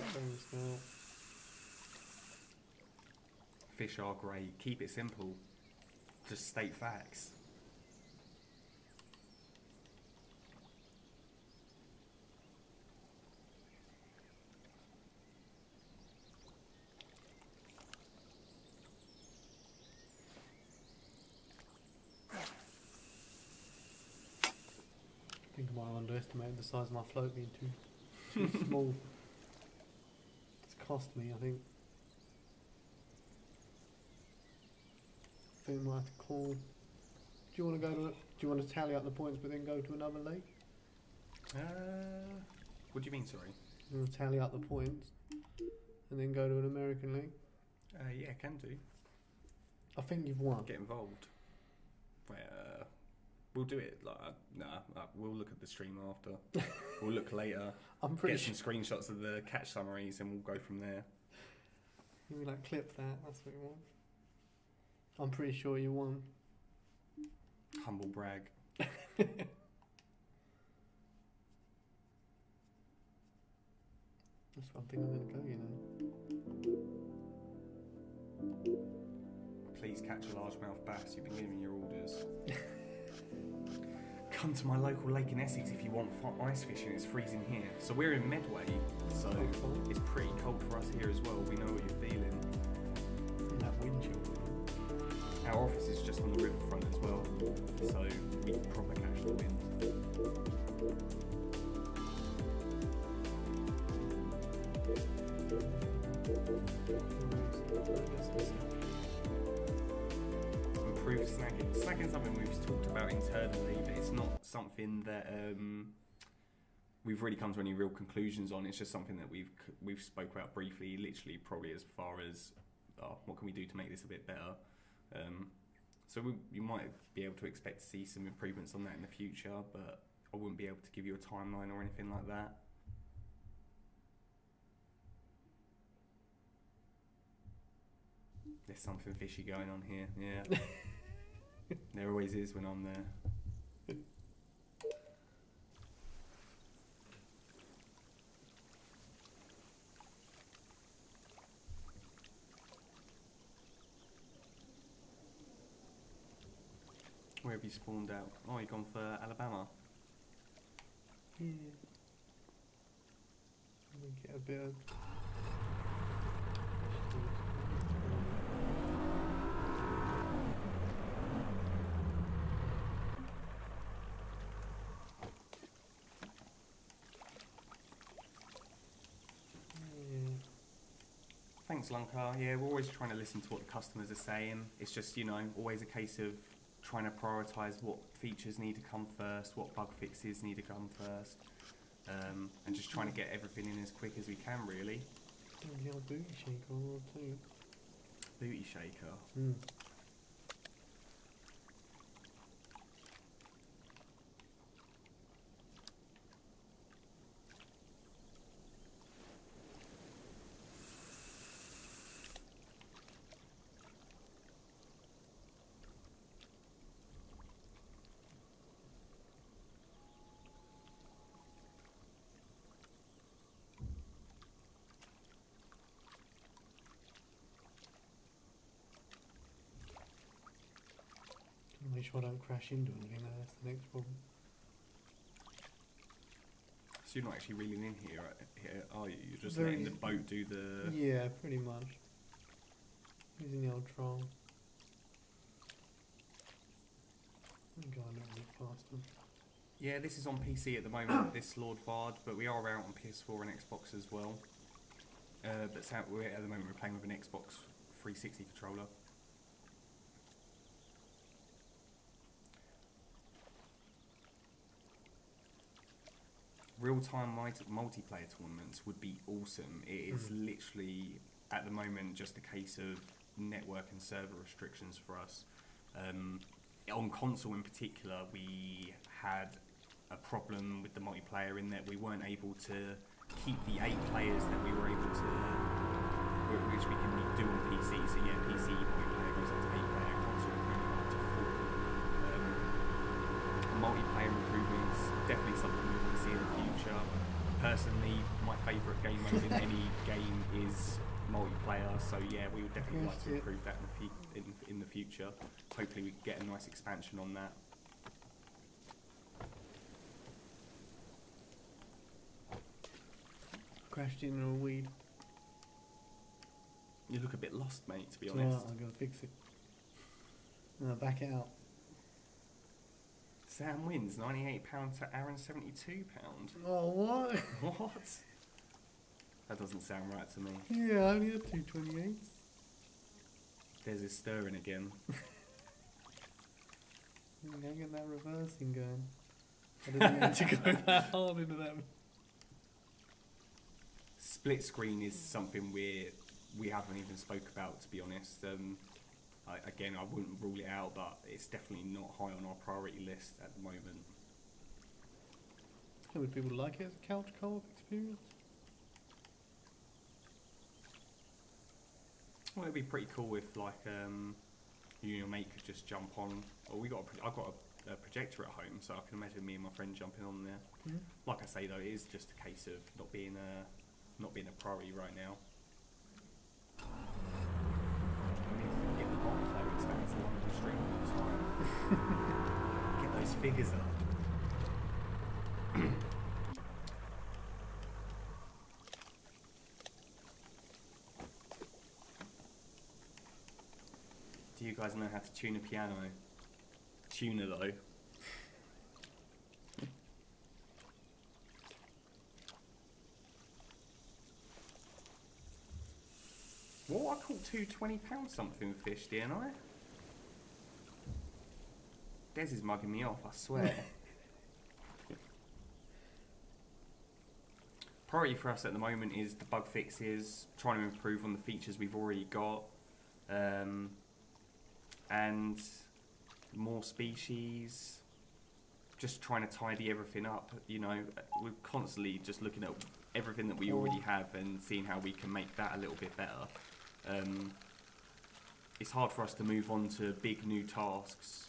Fish are great. Keep it simple. Just state facts. I think I might have underestimated the size of my float being too small. It's cost me, I think. I think I might have to call. Do you want to go to? Do you want to tally up the points, but then go to another lake? What do you mean? Sorry. You want to tally up the points, and then go to an American lake? Yeah, can do. I think you've won. Get involved. Wait, We'll do it. We'll look at the stream after. We'll look later. I'm pretty Get some screenshots of the catch summaries, and we'll go from there. You like clip that. That's what you want. I'm pretty sure you won. Humble brag. That's one thing I'm gonna go. You know. Please catch a largemouth bass. You've been giving me your orders. Come to my local lake in Essex if you want ice fishing. It's freezing here. So we're in Medway, so it's pretty cold for us here as well. We know what you're feeling. That wind chill. Our office is just on the riverfront as well, so we can proper catch the wind. Improved snagging. Snagging's something we've talked about internally, but it's not something that we've really come to any real conclusions on. It's just something that we've spoke about briefly, literally probably as far as what can we do to make this a bit better. So you might be able to expect to see some improvements on that in the future, but I wouldn't be able to give you a timeline or anything like that. There's something fishy going on here, yeah. There always is when I'm there. Where have you spawned out? Oh, you've gone for Alabama. Yeah. Let me get a bit of. Thanks, Lunker. Yeah, we're always trying to listen to what the customers are saying. It's just, always a case of trying to prioritise what features need to come first, what bug fixes need to come first, and just trying to get everything in as quick as we can, really. Yeah, booty shaker or two. Booty shaker. Make sure I don't crash into anything. That's the next problem. So you're not actually reeling in here, are you? You're just letting the boat do the... Yeah, pretty much. Using the old troll. Go a little bit faster. Yeah, this is on PC at the moment, this Lord Vard, but we are out on PS4 and Xbox as well. But at the moment we're playing with an Xbox 360 controller. Real-time multiplayer tournaments would be awesome. It is literally, at the moment, just a case of network and server restrictions for us. On console in particular, we had a problem with the multiplayer in that we weren't able to keep the 8 players that we were able to, which we can do on PC. So yeah, PC multiplayer goes up to 8 player, console can only go up to 4. Multiplayer improvements, definitely something we want to see in the future. Personally, my favourite game mode in any game is multiplayer, so yeah, we would definitely like to improve that in the future. Hopefully we can get a nice expansion on that. Crashed in a weed. You look a bit lost, mate, to be honest. I'm going to fix it. No, back it out. Sam wins, £98 to Aaron £72. Oh, what? What? That doesn't sound right to me. Yeah, I only had 228s. There's his stirring again. I'm getting that reversing going. I didn't mean to go that hard into that. Split screen is something we haven't even spoke about, to be honest. again, I wouldn't rule it out, but it's definitely not high on our priority list at the moment. How would people like it as a couch co-op experience? Well, it'd be pretty cool if, like, you and your mate could just jump on. Or I've got a projector at home, so I can imagine me and my friend jumping on there. Mm-hmm. Like I say though, it is just a case of not being a priority right now. I mean, get the bond though, it's going to London Street all the time. Get those figures up. Do you guys know how to tune a piano? Tuner though. What? I caught two £20 something fish, didn't I? Des is mugging me off, I swear. Priority for us at the moment is the bug fixes, trying to improve on the features we've already got, and more species, just trying to tidy everything up. You know, we're constantly just looking at everything that we already have and seeing how we can make that a little bit better. It's hard for us to move on to big new tasks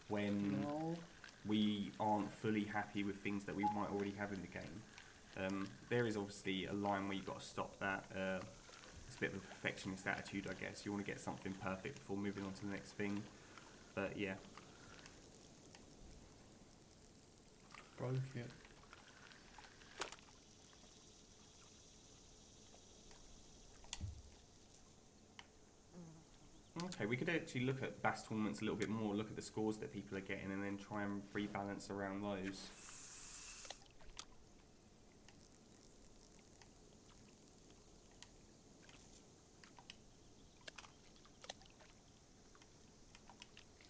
when we aren't fully happy with things that we might already have in the game. There is obviously a line where you've got to stop that. It's a bit of a perfectionist attitude, I guess. You want to get something perfect before moving on to the next thing. But yeah. Broke it. Okay, we could actually look at bass tournaments a little bit more, look at the scores that people are getting, and then try and rebalance around those.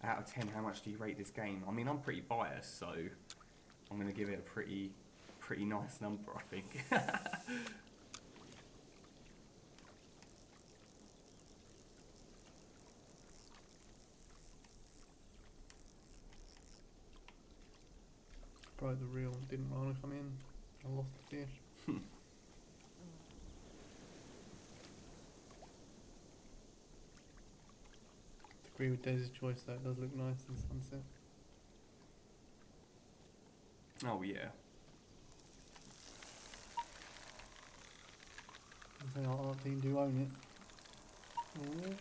Out of 10, how much do you rate this game? I mean, I'm pretty biased, so I'm going to give it a pretty nice number, I think. Broke the reel, didn't want to come in. I lost the fish. Agree with Dez's choice though, it does look nice in sunset. Oh yeah. I say our art team do own it. Ooh.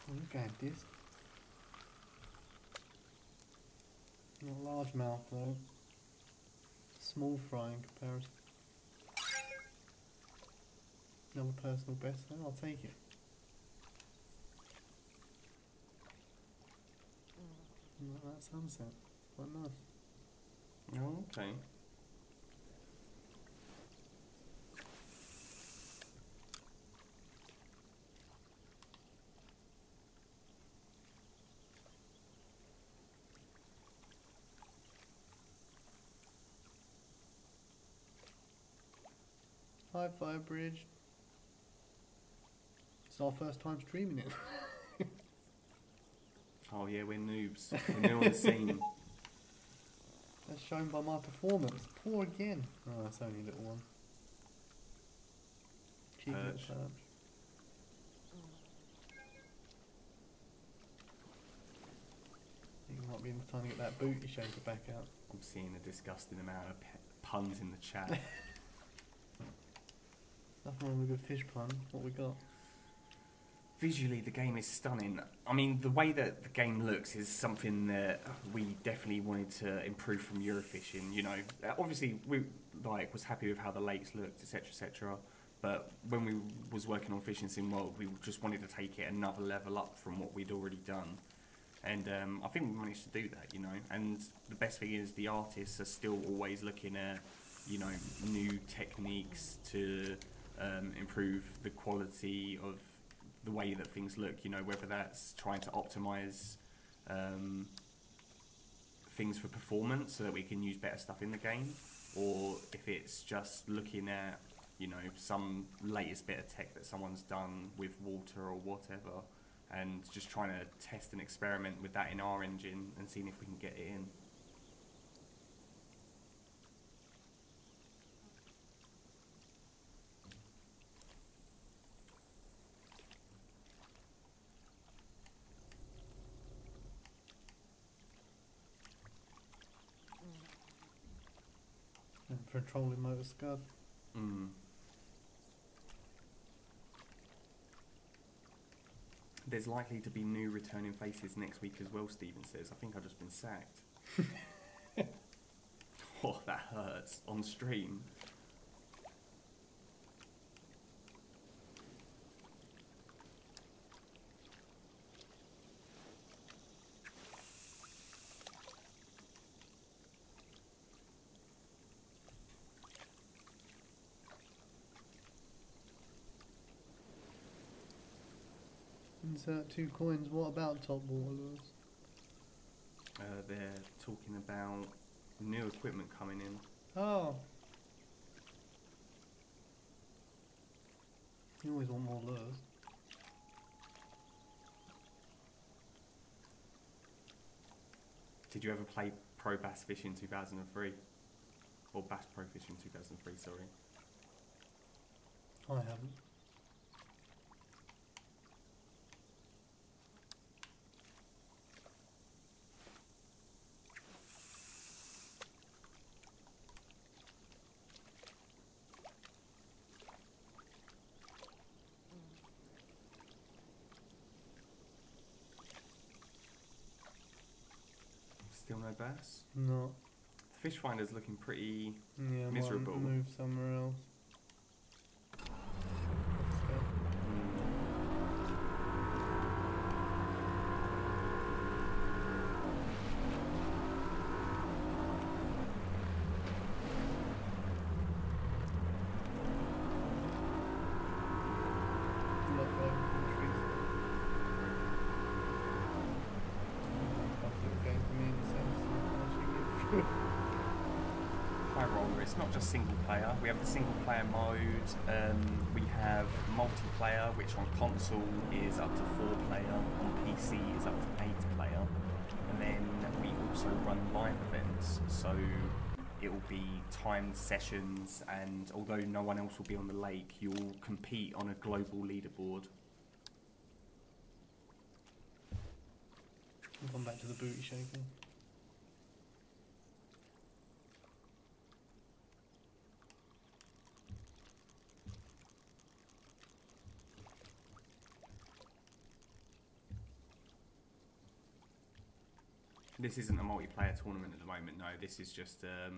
Oh, look at this. Not largemouth though. Small fry in comparison. Another personal best though, I'll take it. Like that sunset, quite nice. Oh, okay. Hi Fire Bridge. It's our first time streaming it. Oh yeah, we're noobs. We're new on the scene. That's shown by my performance. Poor again. Oh, that's only a little one. Cheeky little Perch. perch. You might be in time to get that booty shaker back out. I'm seeing a disgusting amount of puns in the chat. Nothing wrong with a good fish pun. What we got? Visually, the game is stunning. I mean, the way that the game looks is something that we definitely wanted to improve from Eurofishing. You know, obviously we was happy with how the lakes looked, etc., etc. But when we was working on Fishing Sim World, we just wanted to take it another level up from what we'd already done. And I think we managed to do that, you know. And the best thing is the artists are still always looking at, you know, new techniques to improve the quality of the way that things look, you know, whether that's trying to optimize things for performance so that we can use better stuff in the game, or if it's just looking at you know, some latest bit of tech that someone's done with water or whatever, and just trying to test and experiment with that in our engine and seeing if we can get it in. And patrolling motor scud. There's likely to be new returning faces next week as well, Stephen says. I think I've just been sacked. Oh, that hurts. On stream. Insert 2 coins. What about top water lures? They're talking about new equipment coming in. Oh. You always want more lures. Did you ever play Pro Bass Fishing 2003? Or Bass Pro Fishing 2003, sorry. I haven't. Still no bass? No. The fish finder's looking pretty Yeah, miserable. Might move somewhere else. Let's go. Look over from the trees. Fucking going for me in the sense of actually get through. Hi Roller, it's not just single player. We have the single player mode, we have multiplayer, which on console is up to 4 player, on PC is up to 8 player, and then we also run live events, so it will be timed sessions, and although no one else will be on the lake, you'll compete on a global leaderboard. We'll come back to the booty shaking. This isn't a multiplayer tournament at the moment, no, this is just a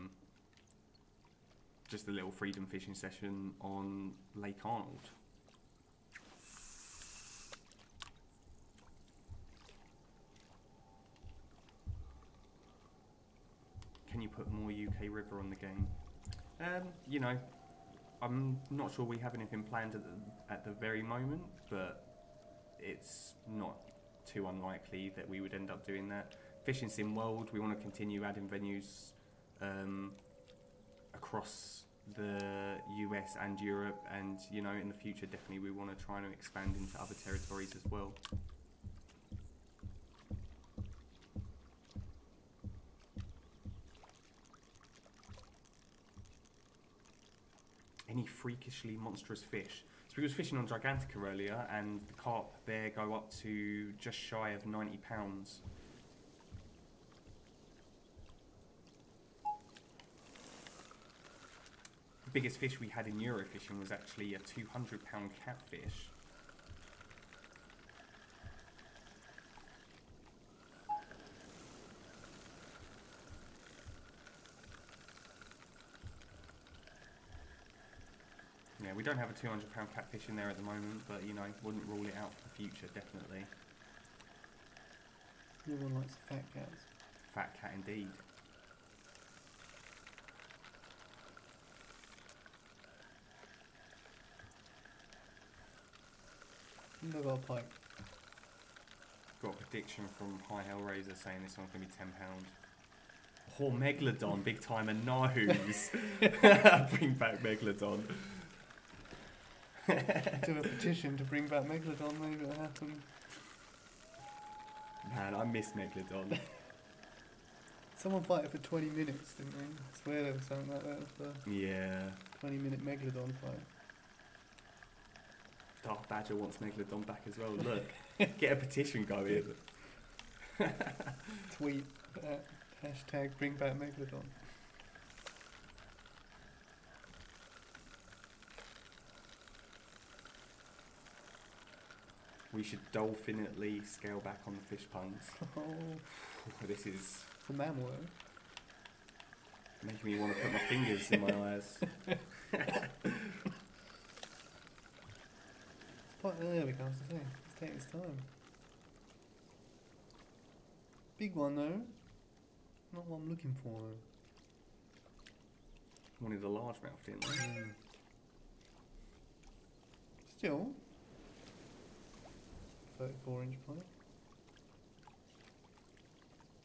little freedom fishing session on Lake Arnold. Can you put more UK River on the game? You know, I'm not sure we have anything planned at the very moment, but it's not too unlikely that we would end up doing that. Fishing Sim World, we want to continue adding venues across the US and Europe, and you know, in the future definitely we want to try and expand into other territories as well. Any freakishly monstrous fish? So we was fishing on Gigantica earlier, and the carp there go up to just shy of 90 pounds. The biggest fish we had in Eurofishing was actually a 200-pound catfish. Yeah, we don't have a 200-pound catfish in there at the moment, but you know, wouldn't rule it out for the future, definitely. Everyone likes fat cats. Fat cat indeed. They've got a pike. Got a prediction from High Hellraiser saying this one's going to be £10. Oh, Megalodon, big timer knows. Bring back Megalodon. Do a petition to bring back Megalodon, maybe it'll happen. Man, I miss Megalodon. Someone fighted for 20 minutes, didn't they? I swear there was something like that for Yeah. 20-minute Megalodon fight. Dark Badger wants Megalodon back as well. Look, get a petition going. Tweet hashtag bring back Megalodon. We should dolphinately scale back on the fish puns. Oh, This is it's a man word. making me want to put my fingers in my eyes. There we go, that's the thing. Let's take this time. Big one though. Not what I'm looking for though. Wanted a largemouth, didn't they? Still. 34-inch plate.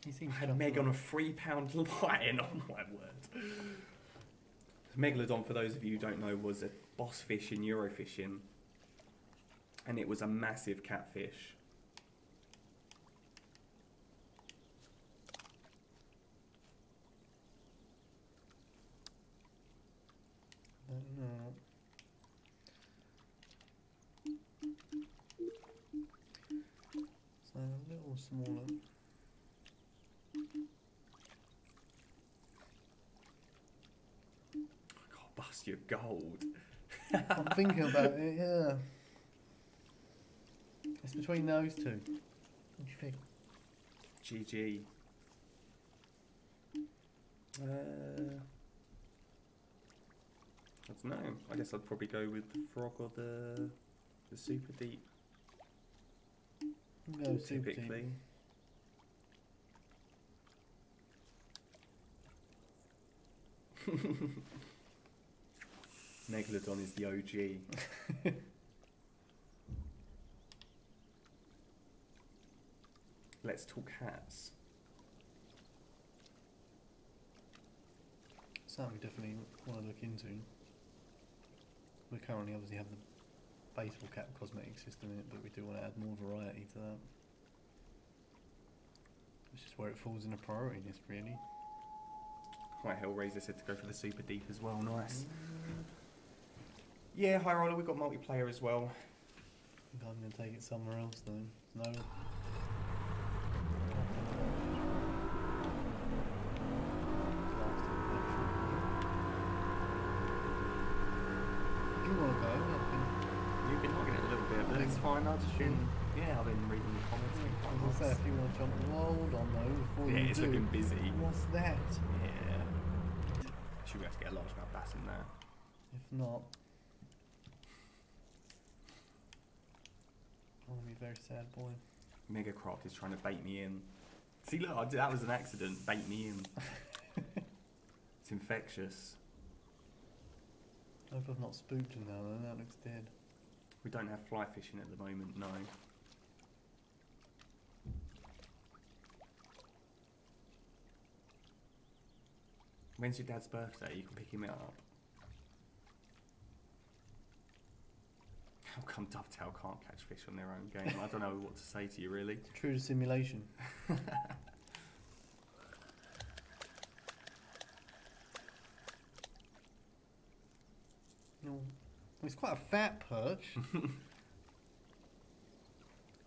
He seems I had chuffed Meg with on a it. 3 pound line, oh my word. Megalodon, for those of you who don't know, was a boss fish in Eurofishing. And it was a massive catfish. No. So a little smaller. God, bust your gold. I'm thinking about it, yeah. It's between those two. What do you think? GG. I don't know. I guess I'd probably go with the frog or the super deep. No, super deep. Typically. Megalodon is the OG. Let's talk hats. Something we definitely want to look into. We currently obviously have the baseball cap cosmetic system in it, but we do want to add more variety to that. It's just where it falls in a priority list, really. Right, Hellraiser said to go for the super deep as well. Nice. Yeah, High Roller, we've got multiplayer as well. I think I'm going to take it somewhere else though. No. Do you want to go? You've been hogging it a little bit, but it's fine. I've just been, I've been reading the comments. I was going to say, if you want to jump, hold on though, before you It's do. looking busy. What's that? Yeah. Should we have to get a largemouth bass in there? If not, I'm going to be a very sad boy. Megacraft is trying to bait me in. See, look, that was an accident. Bait me in. It's infectious. I hope I've not spooked him now though, that looks dead. We don't have fly fishing at the moment, no. When's your dad's birthday? You can pick him up. How come Dovetail can't catch fish on their own game? I don't know what to say to you, really. True to simulation. No, it's quite a fat perch. Got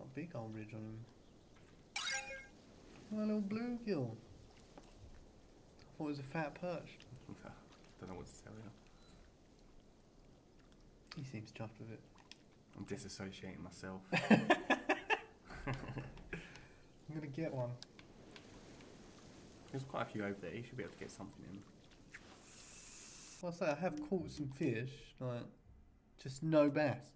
a big old ridge on him. Oh, a little bluegill. I thought it was a fat perch. Don't know what to tell you. He seems chuffed with it. I'm disassociating myself. I'm gonna get one. There's quite a few over there. You should be able to get something in. Well, I say I have caught some fish, like just no bass.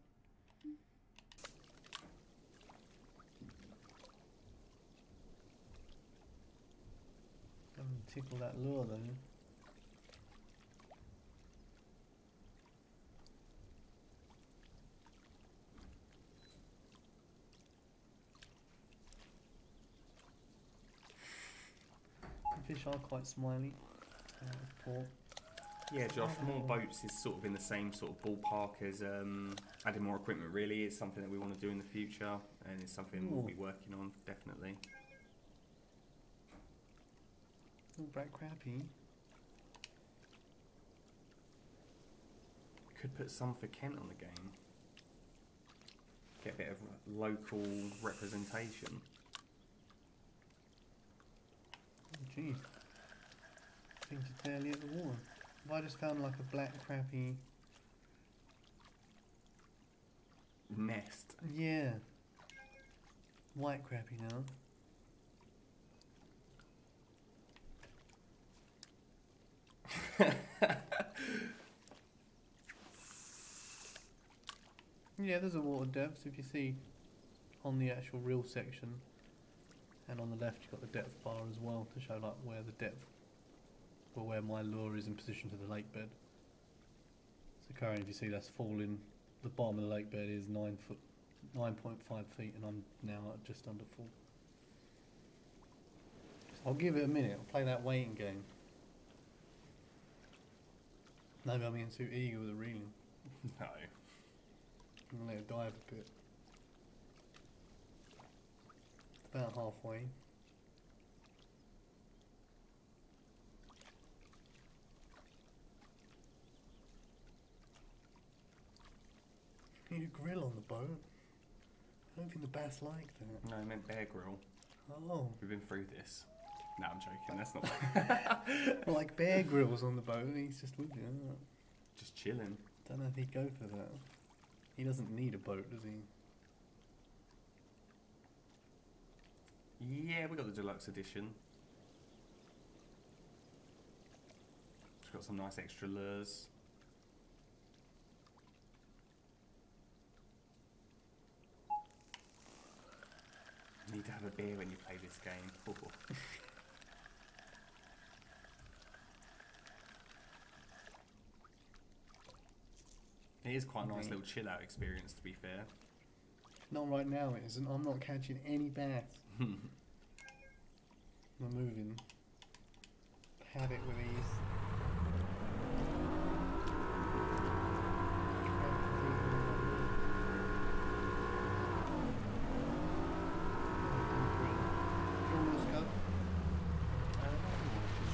Haven't tickled that lure though. The fish are quite smiley. Poor. Yeah, Josh, more boats is sort of in the same sort of ballpark as adding more equipment, really. It's something that we want to do in the future, and it's something we'll be working on, definitely. Oh, Black Crappie. Could put some for Kent on the game. Get a bit of local representation. Oh, jeez. I think it's barely at the water. If I just found like a Black Crappie... Nest. Yeah. White Crappie now. Yeah, there's a water depth. If you see on the actual reel section, and on the left you've got the depth bar as well to show like where the depth, or where my lure is in position to the lake bed. So currently, if you see, that's falling. The bottom of the lake bed is 9.5 feet, and I'm now at just under 4. I'll give it a minute. I'll play that waiting game. Maybe I'm getting too eager with the reeling. No. I'm gonna let it dive a bit. About halfway. Need a grill on the boat. I don't think the bass like that. No, I meant Bear Grill. Oh. We've been through this. No, I'm joking. That's not. Like Bear Grylls on the boat, and he's just with you. Just chilling. Don't know if he'd go for that. He doesn't need a boat, does he? Yeah, we got the deluxe edition. It's got some nice extra lures. You need to have a beer when you play this game. It is quite a nice little chill out experience, to be fair. Not right now, it isn't. I'm not catching any bass. I'm moving. Had it with ease.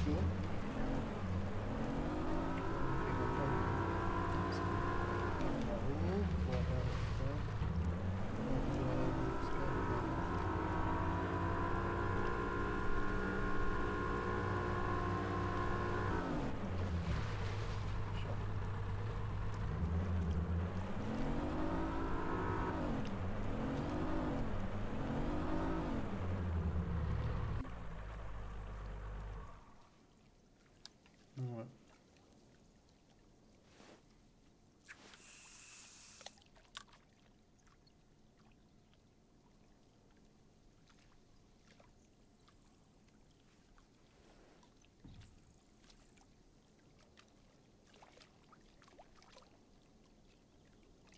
Sure. Alright.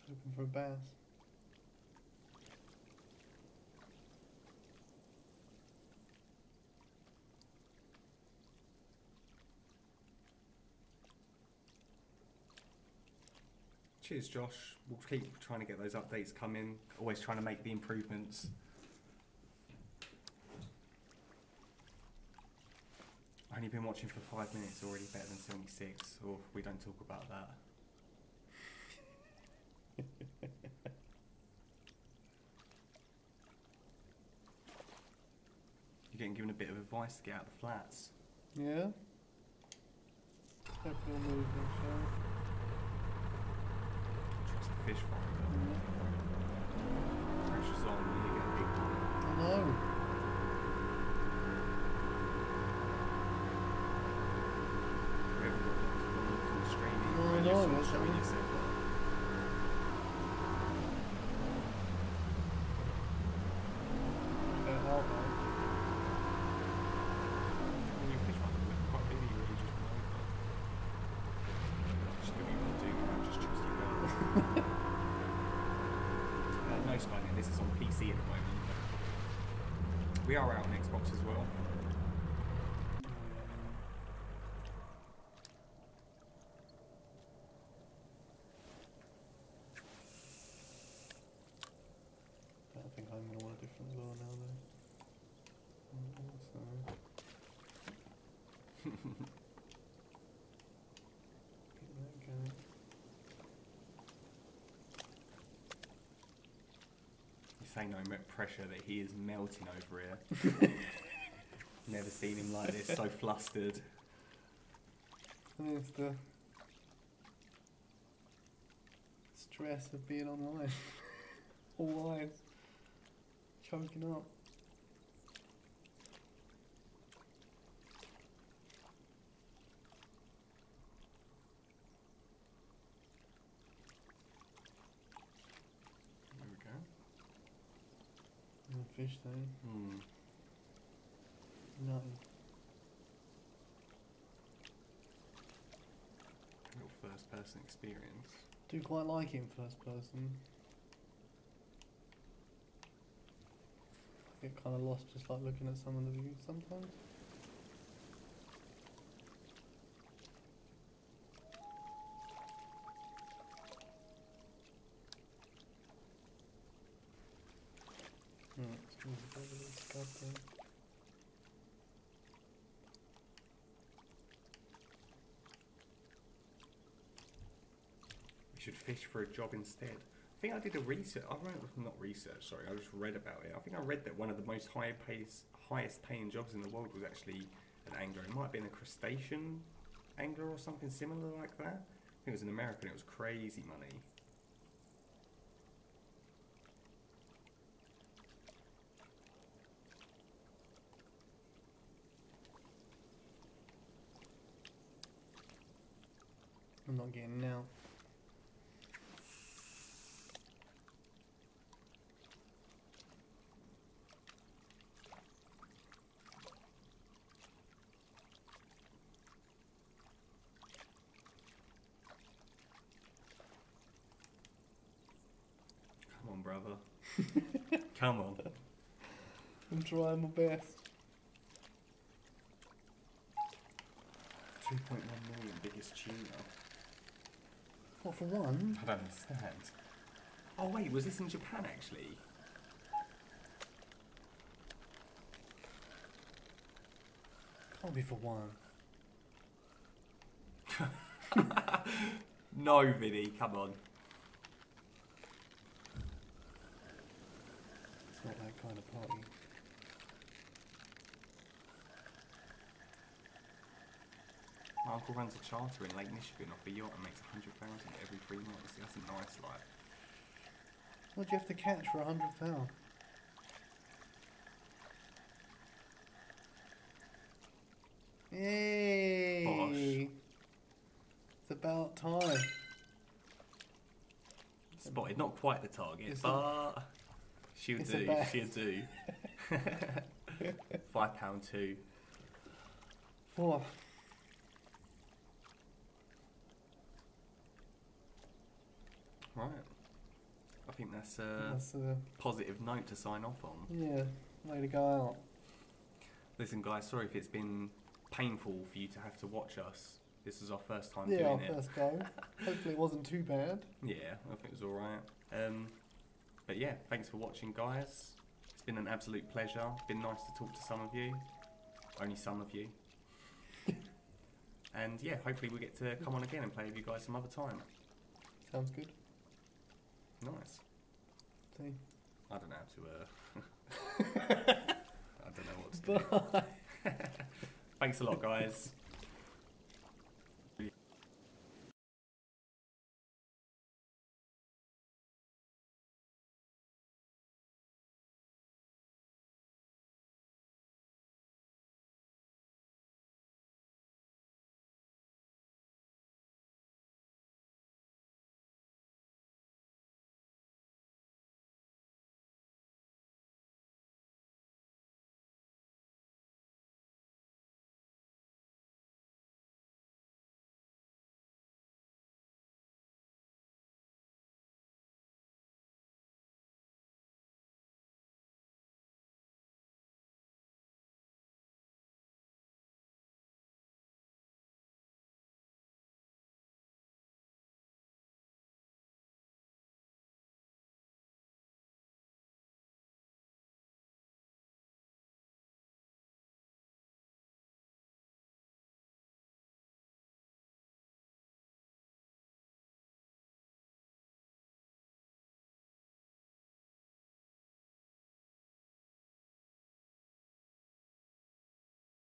Hoping for a bass. Cheers, Josh. We'll keep trying to get those updates coming. Always trying to make the improvements. Only been watching for 5 minutes, already better than 76. Or we don't talk about that. You're getting given a bit of advice to get out the flats. Yeah? Definitely moving, so. Trust the fish finder. Pressure's on, you get a big one. I know. We haven't got enough to stream either. No, I You're know, sort of that's showing what- yourself off. When you fish finder look quite big, you really just go over. Just do what you want to do, man. Just trust your gut. No Skynet, this is on PC at the moment. We are out on Xbox as well. Keep that going. You say no pressure that he is melting over here. Never seen him like this, so flustered. I think it's the stress of being online. All eyes. Choking up. There we go. And the fish though. Hmm. Nothing. Little first person experience. Do quite like it in first person. Get kind of lost just like looking at some of the views sometimes. Let's move over this stuff there. We should fish for a job instead. I think I did a research. Not research. Sorry, I just read about it. I think I read that one of the most highest paying jobs in the world was actually an angler. It might have been a crustacean angler or something similar like that. I think it was in America and it was crazy money. I'm not getting now. Come on, brother. Come on. I'm trying my best. 2.1 million biggest tuna. What, for one? I don't understand. Oh wait, was this in Japan actually? Can't be for one. No, Vinny, come on. It's not that kind of party. My uncle runs a charter in Lake Michigan off a yacht and makes 100,000 every 3 months. That's a nice life. What do you have to catch for 100,000? Yay! Bosh. It's about time. Spotted, not quite the target, It's but she'll it's a do. bet. She'll do. £5 Oh, Right. I think that's a that's positive note to sign off on. yeah, way to go out. Listen, guys, sorry if it's been painful for you to have to watch us. This is our first time Yeah, our doing it. first go. Hopefully it wasn't too bad. Yeah, I think it was alright. But yeah, thanks for watching, guys. It's been an absolute pleasure. It's been nice to talk to some of you. Only some of you. And yeah, hopefully we get to come on again and play with you guys some other time. Sounds good. Nice. See. I don't know how to... I don't know what to do. Bye. Thanks a lot, guys.